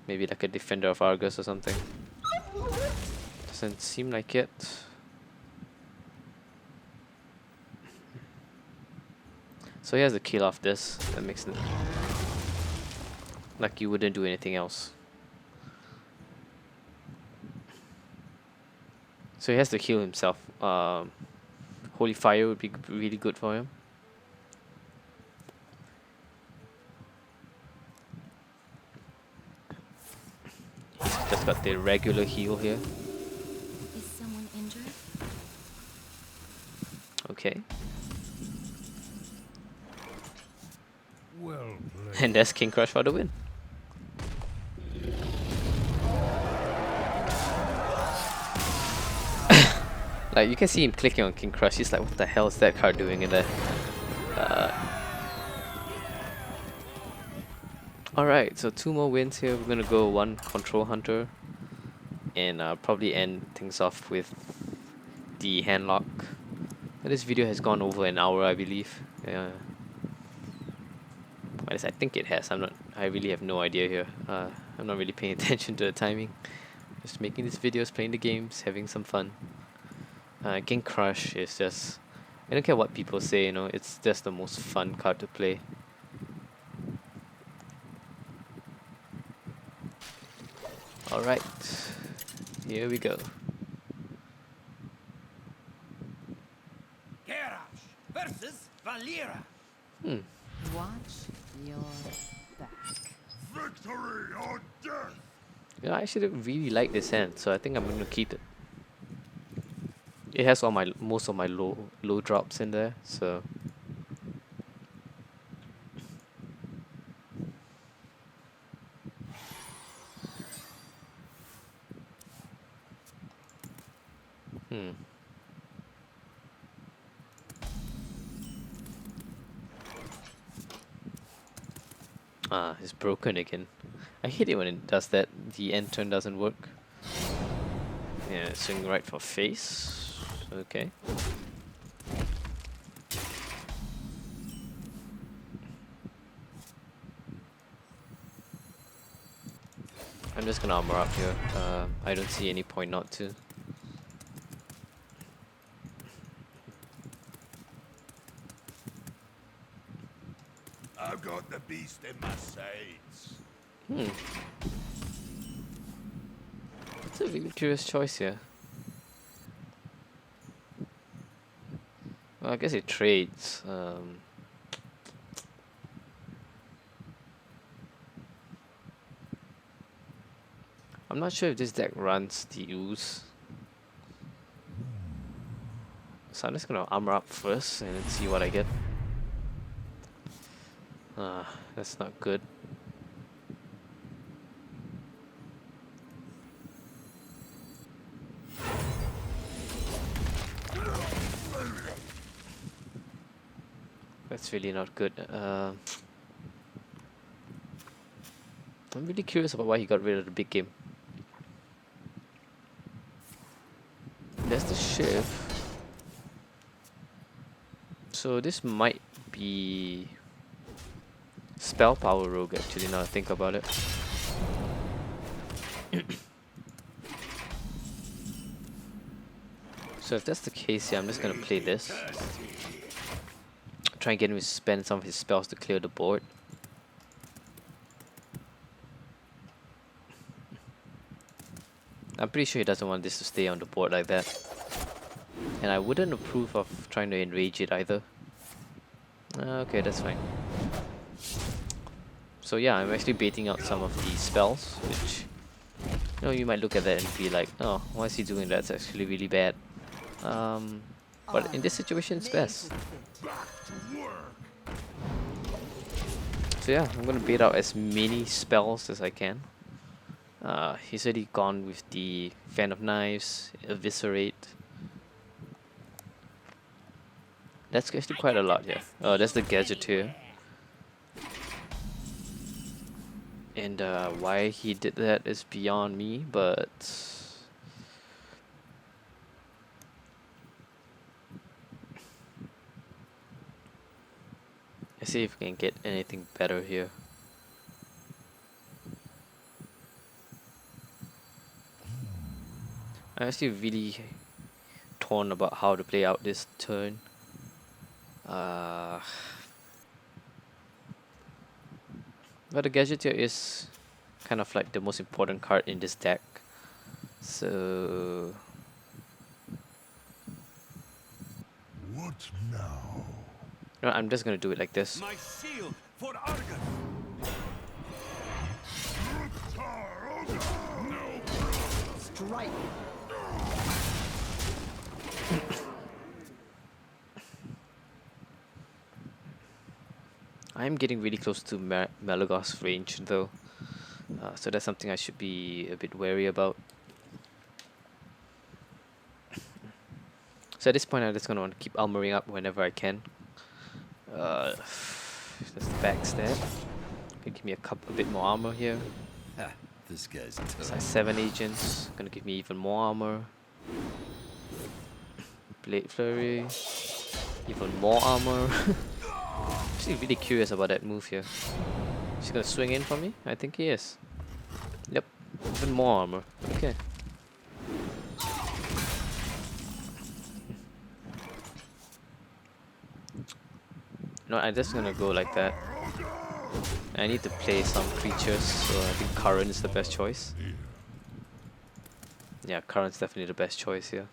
Maybe like a Defender of Argus or something. Doesn't seem like it. So he has to kill off this. That makes it like you wouldn't do anything else. So he has to heal himself. Holy Fire would be really good for him. He's just got the regular heal here. Is someone injured? Okay. Well played. And there's King Crush for the win. Like, you can see him clicking on King Crush. He's like, what the hell is that card doing in there? Alright, so 2 more wins here. We're gonna go 1 Control Hunter. And probably end things off with the Handlock. This video has gone over an hour, I believe. At least I think it has. I really have no idea here. I'm not really paying attention to the timing. Just making these videos, playing the games, having some fun. King Crush is just, I don't care what people say, you know, it's just the most fun card to play. Alright, here we go. Garage versus Valera. Watch your back. Victory or death. Yeah, I actually really like this hand, so I think I'm gonna keep it. It has all most of my low drops in there, so it's broken again. I hate it when it does that. The end turn doesn't work. Yeah, swing right for face. Okay. I'm just gonna armor up here. I don't see any point not to. I've got the beast in my sights. It's a really curious choice here. Well, I guess it trades. I'm not sure if this deck runs the ooze. So I'm just gonna armor up first and then see what I get. That's not good. That's really not good. I'm really curious about why he got rid of the big game. There's the shift. So this might be Spell Power Rogue actually, now I think about it. So if that's the case, yeah, I'm just gonna play this. Try and get him to spend some of his spells to clear the board. I'm pretty sure he doesn't want this to stay on the board like that. And I wouldn't approve of trying to enrage it either. Okay, that's fine. So yeah, I'm actually baiting out some of these spells, which, you know, you might look at that and be like, oh, why is he doing that? It's actually really bad. But in this situation, it's best. So yeah, I'm gonna bait out as many spells as I can. He's already gone with the Fan of Knives, Eviscerate. That's actually quite a lot here. Oh, that's the Gadgeteer. And why he did that is beyond me, but let's see if we can get anything better here. I'm actually really torn about how to play out this turn. But the Gadgeteer is kind of like the most important card in this deck. So What now? no, I'm just gonna do it like this. My shield for Argus. Strike. I'm getting really close to Malagos range though, so that's something I should be a bit wary about. So at this point, I'm just gonna want to keep armoring up whenever I can. Just backstab. Gonna give me a bit more armor here. Ha, this guy's tough. Size 7 agents, gonna give me even more armor. Blade Flurry, even more armor. Actually really curious about that move here. Is he gonna swing in for me? I think he is. Yep, even more armor. Okay. No, I'm just gonna go like that. I need to play some creatures, so I think Current is the best choice. Yeah, Current's definitely the best choice here.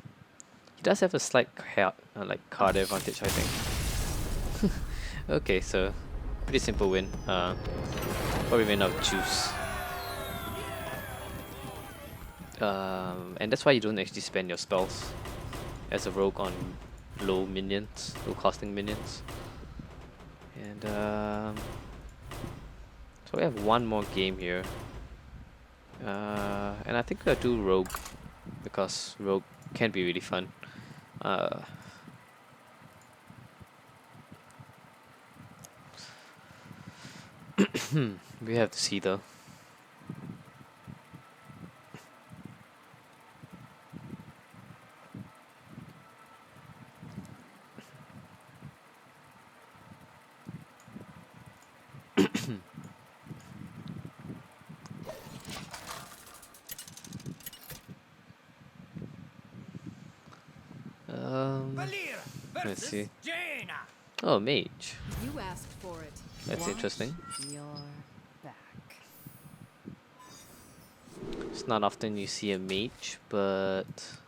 He does have a slight card advantage, I think. Okay, so pretty simple win. Probably ran out of juice. And that's why you don't actually spend your spells as a rogue on low minions, low costing minions. And so we have one more game here. And I think I'll do rogue because rogue can be really fun. We have to see though. Let's see. Oh, mage. You asked for it. That's interesting. Your back. It's not often you see a mage, but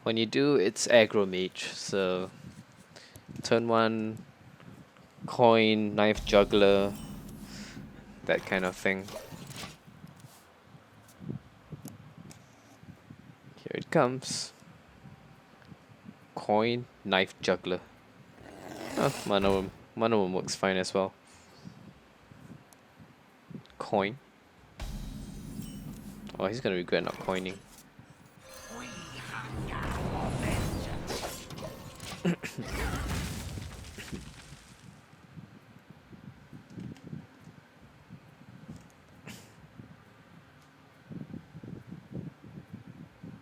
when you do, it's aggro mage. So turn 1, coin, knife juggler, that kind of thing. Here it comes. Coin, knife juggler. Oh, one of them works fine as well. Coin. Oh, he's gonna regret not coining.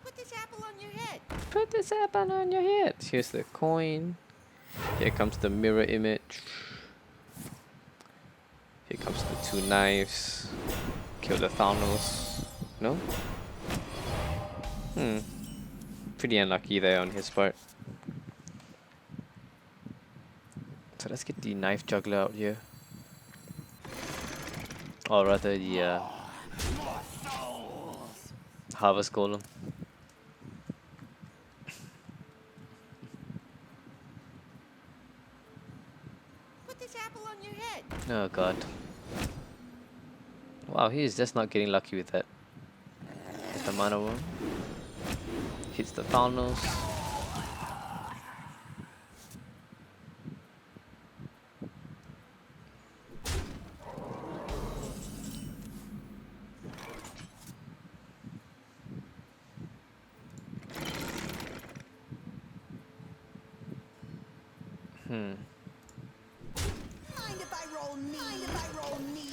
Put this apple on your head. Put this apple on your head. Here's the coin. Here comes the mirror image. Here comes the 2 knives. Kill the Thanos. No? Pretty unlucky there on his part. So let's get the knife juggler out here. Or rather the harvest golem. Put this apple on your head. Oh god. Wow, he is just not getting lucky with that. Hits the mana worm. Hits the Thanos. Mind if I roll knee? Mind if I roll knee?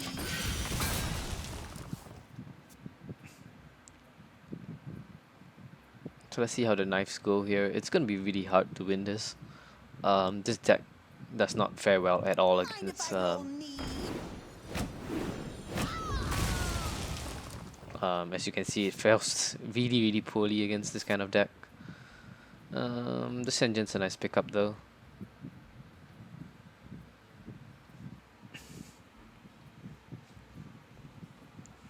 So let's see how the knives go here. It's gonna be really hard to win this. This deck does not fare well at all Mind if against I roll knee? as you can see, it fails really poorly against this kind of deck. The Sengen's a nice pickup though.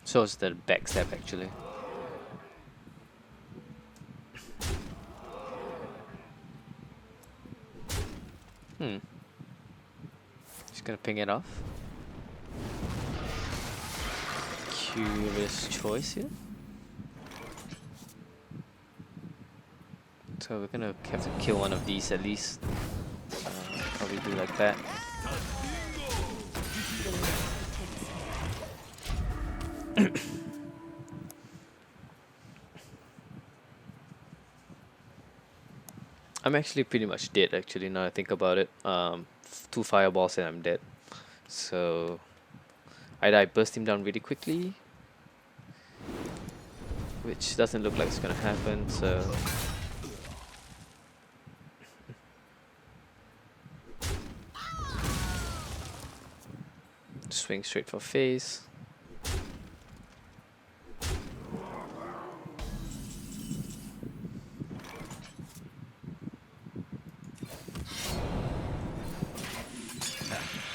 So is the backstab actually. Just gonna ping it off. Curious choice here. So we're gonna have to kill one of these at least. Probably do like that. I'm actually pretty much dead actually now I think about it. Two fireballs and I'm dead. So either I burst him down really quickly, which doesn't look like it's gonna happen, so swing straight for face.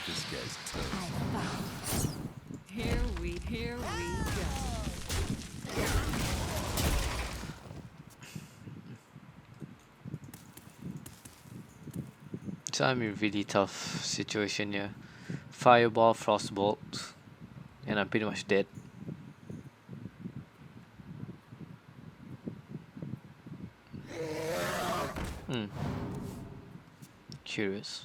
This guy's tough. Here we go. So I'm in a really tough situation here. Fireball, frostbolt, and I'm pretty much dead. Hmm. Curious.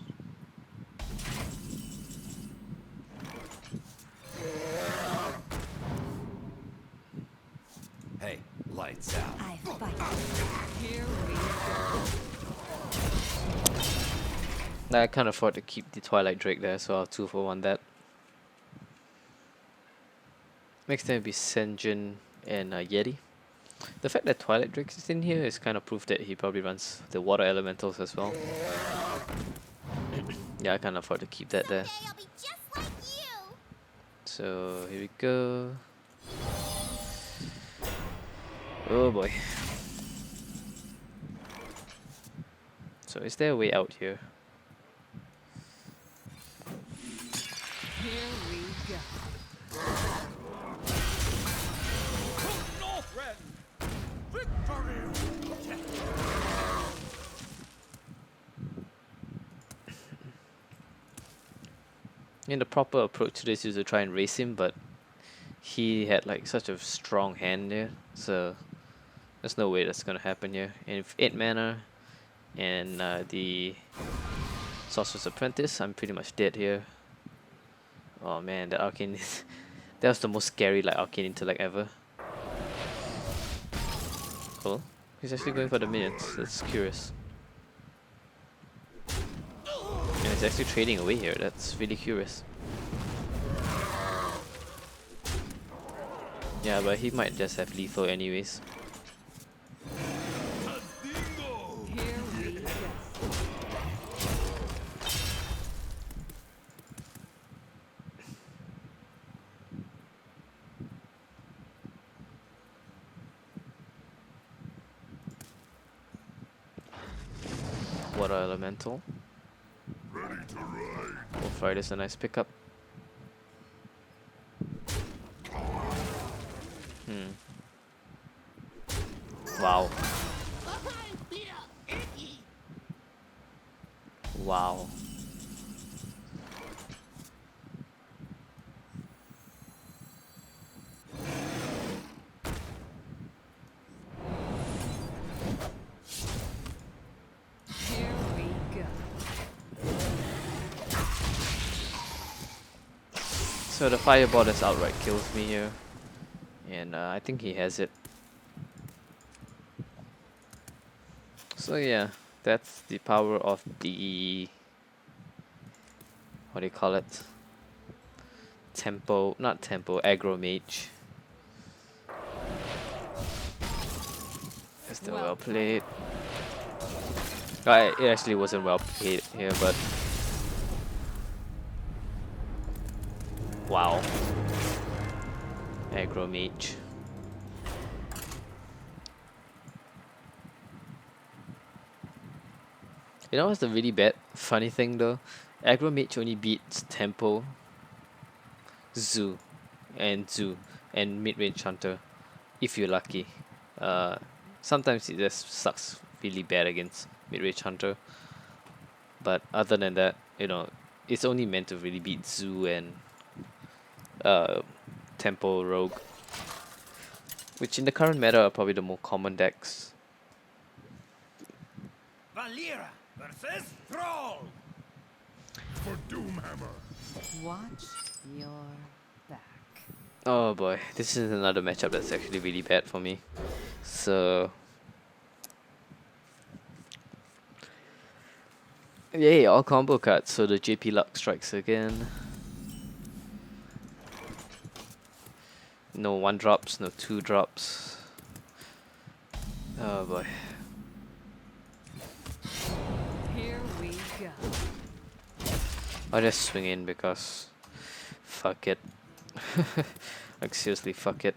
Hey, lights out. I fight. Here we go. I can't afford to keep the Twilight Drake there, so I'll 2-for-1 that. Next time it'll be Senjin and Yeti. The fact that Twilight Drake is in here is kind of proof that he probably runs the water elementals as well. Yeah, I can't afford to keep that there. Someday I'll be just like you. So here we go. Oh boy. So is there a way out here? Here we go. The proper approach to this is to try and race him, but he had like such a strong hand there, so there's no way that's gonna happen here. And with 8 mana and the Sorcerer's Apprentice, I'm pretty much dead here. Oh man, the Arcane that was the most scary like Arcane Intellect ever. Cool. He's actually going for the minions. That's curious. And he's actually trading away here. That's really curious. Yeah, but he might just have lethal anyways. Here we go. Water Elemental. Wolf Rider's a nice pickup. Wow. Wow. Here we go. So the Fireball just outright kills me here. And I think he has it. So yeah, that's the power of the, what do you call it? Not tempo, aggro mage. Still well played. It actually wasn't well played here, but wow. Aggro mage. You know what's the really bad funny thing though? Aggro mage only beats tempo, zoo, and mid-range hunter, if you're lucky. Sometimes it just sucks really bad against mid-range hunter. But other than that, it's only meant to really beat zoo and tempo rogue, which in the current meta are probably the more common decks. Valera versus Thrall. for Doomhammer. Watch your back. Oh boy, this is another matchup that's actually really bad for me. So yay, all combo cards, so the JP luck strikes again. No 1-drops, no 2-drops. Oh boy. Here we go. I'll just swing in because fuck it. Like seriously, fuck it.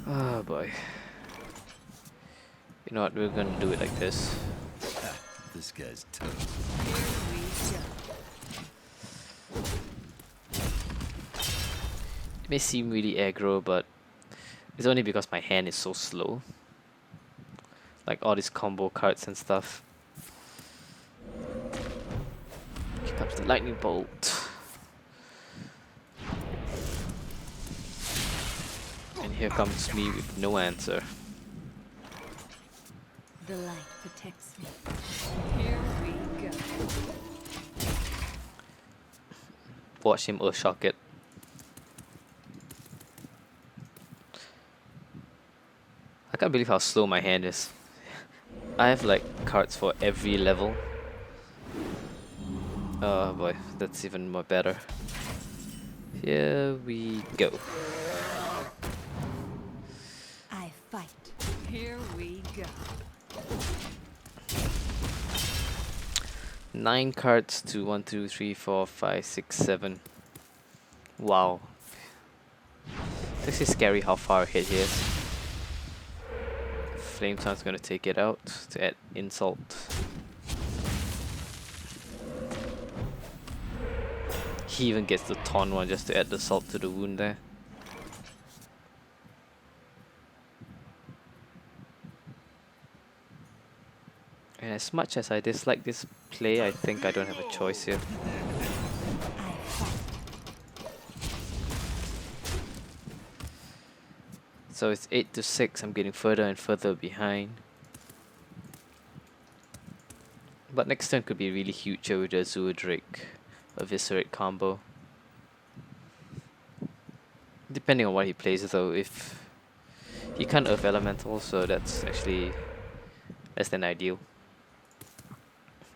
Oh boy. You know what, we're gonna do it like this. This guy's tough. Here we go. It may seem really aggro, but it's only because my hand is so slow. Like all these combo cards and stuff. Here comes the lightning bolt. And here comes me with no answer. The light protects me. Here we go. Watch him Earthshock it. I can't believe how slow my hand is. I have like cards for every level. Oh boy, that's even more better. Here we go. I fight. Here we go. 9 cards to 1, 2, 3, 4, 5, 6, 7. Wow. This is scary how far ahead he is. Flameton's gonna take it out to add insult. He even gets the taunt one just to add the salt to the wound there. And as much as I dislike this play, I think I don't have a choice here. I fight. So it's 8 to 6, I'm getting further and further behind. But next turn could be really huge here with the Azure Drake Eviscerate combo. Depending on what he plays though, if he can't Earth Elemental, so that's actually less than ideal.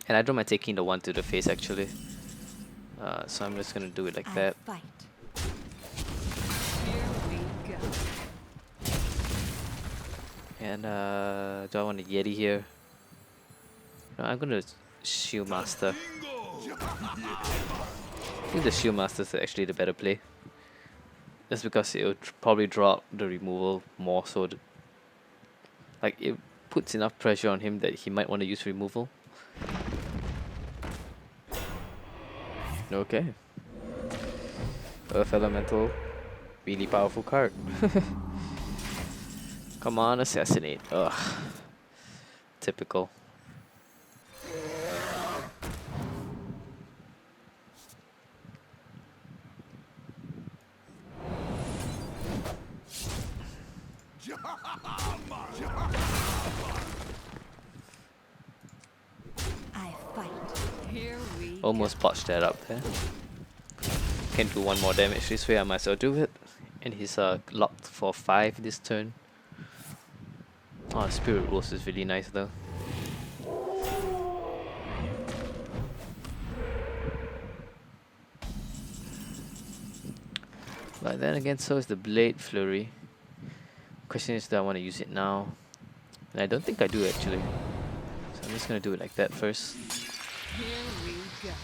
And I don't mind taking the 1 to the face actually. So I'm just gonna do it like I that. fight. Here we go. And do I want a Yeti here? No, I'm gonna Shield Master. I think the Shield Master is actually the better play. That's because it will probably drop the removal more so. Like it puts enough pressure on him that he might want to use removal. Okay. Earth Elemental. Really powerful card. Come on, assassinate. Ugh. Typical. I fight. Here we Almost botched that up there. Can do 1 more damage this way, I might as well do it. And he's locked for 5 this turn. Oh, Spirit Wolves is really nice though. But then again, so is the Blade Flurry. Question is, do I want to use it now? And I don't think I do actually. So I'm just gonna do it like that first. Here we go.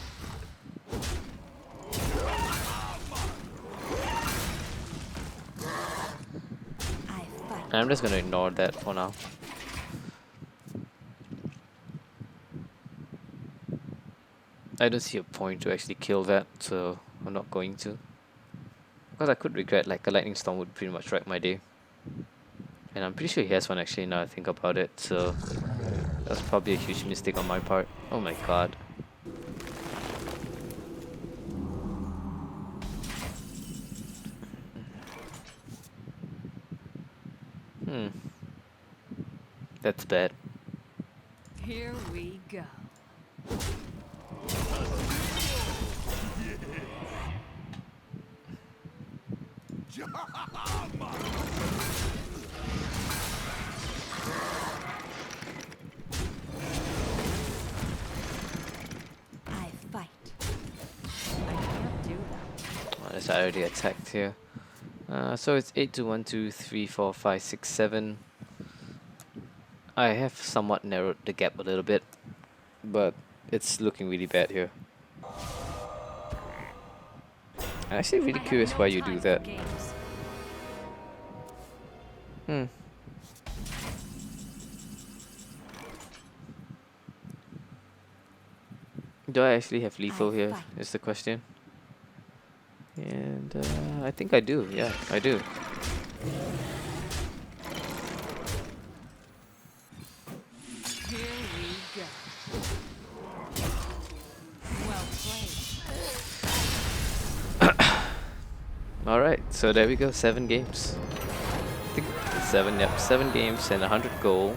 I fight. And I'm just gonna ignore that for now. I don't see a point to actually kill that, so I'm not going to. Because I could regret, like a lightning storm would pretty much wreck my day. And I'm pretty sure he has one actually now I think about it, so that's probably a huge mistake on my part. Oh my god. That's that's bad. Here we go. I fight. I can't do that. Oh, that's already attacked here. So it's 8 to 1, 2, 3, 4, 5, 6, 7. I have somewhat narrowed the gap a little bit, but it's looking really bad here. I'm actually really curious why you do that. Hmm. Do I actually have lethal here? fight. Is the question. And I think I do. Yeah, I do. Here we go. Well played. All right, so there we go. 7 games. I think 7. Yep, 7 games and 100 gold.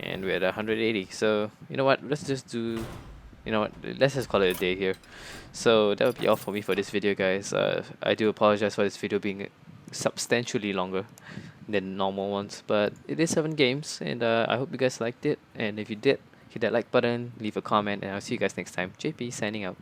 And we're at 180. So you know what? Let's just do. You know what? Let's just call it a day here. So that would be all for me for this video, guys. I do apologize for this video being substantially longer than normal ones, but it is 7 games, and I hope you guys liked it. And if you did, hit that like button, leave a comment, and I'll see you guys next time. JP signing out.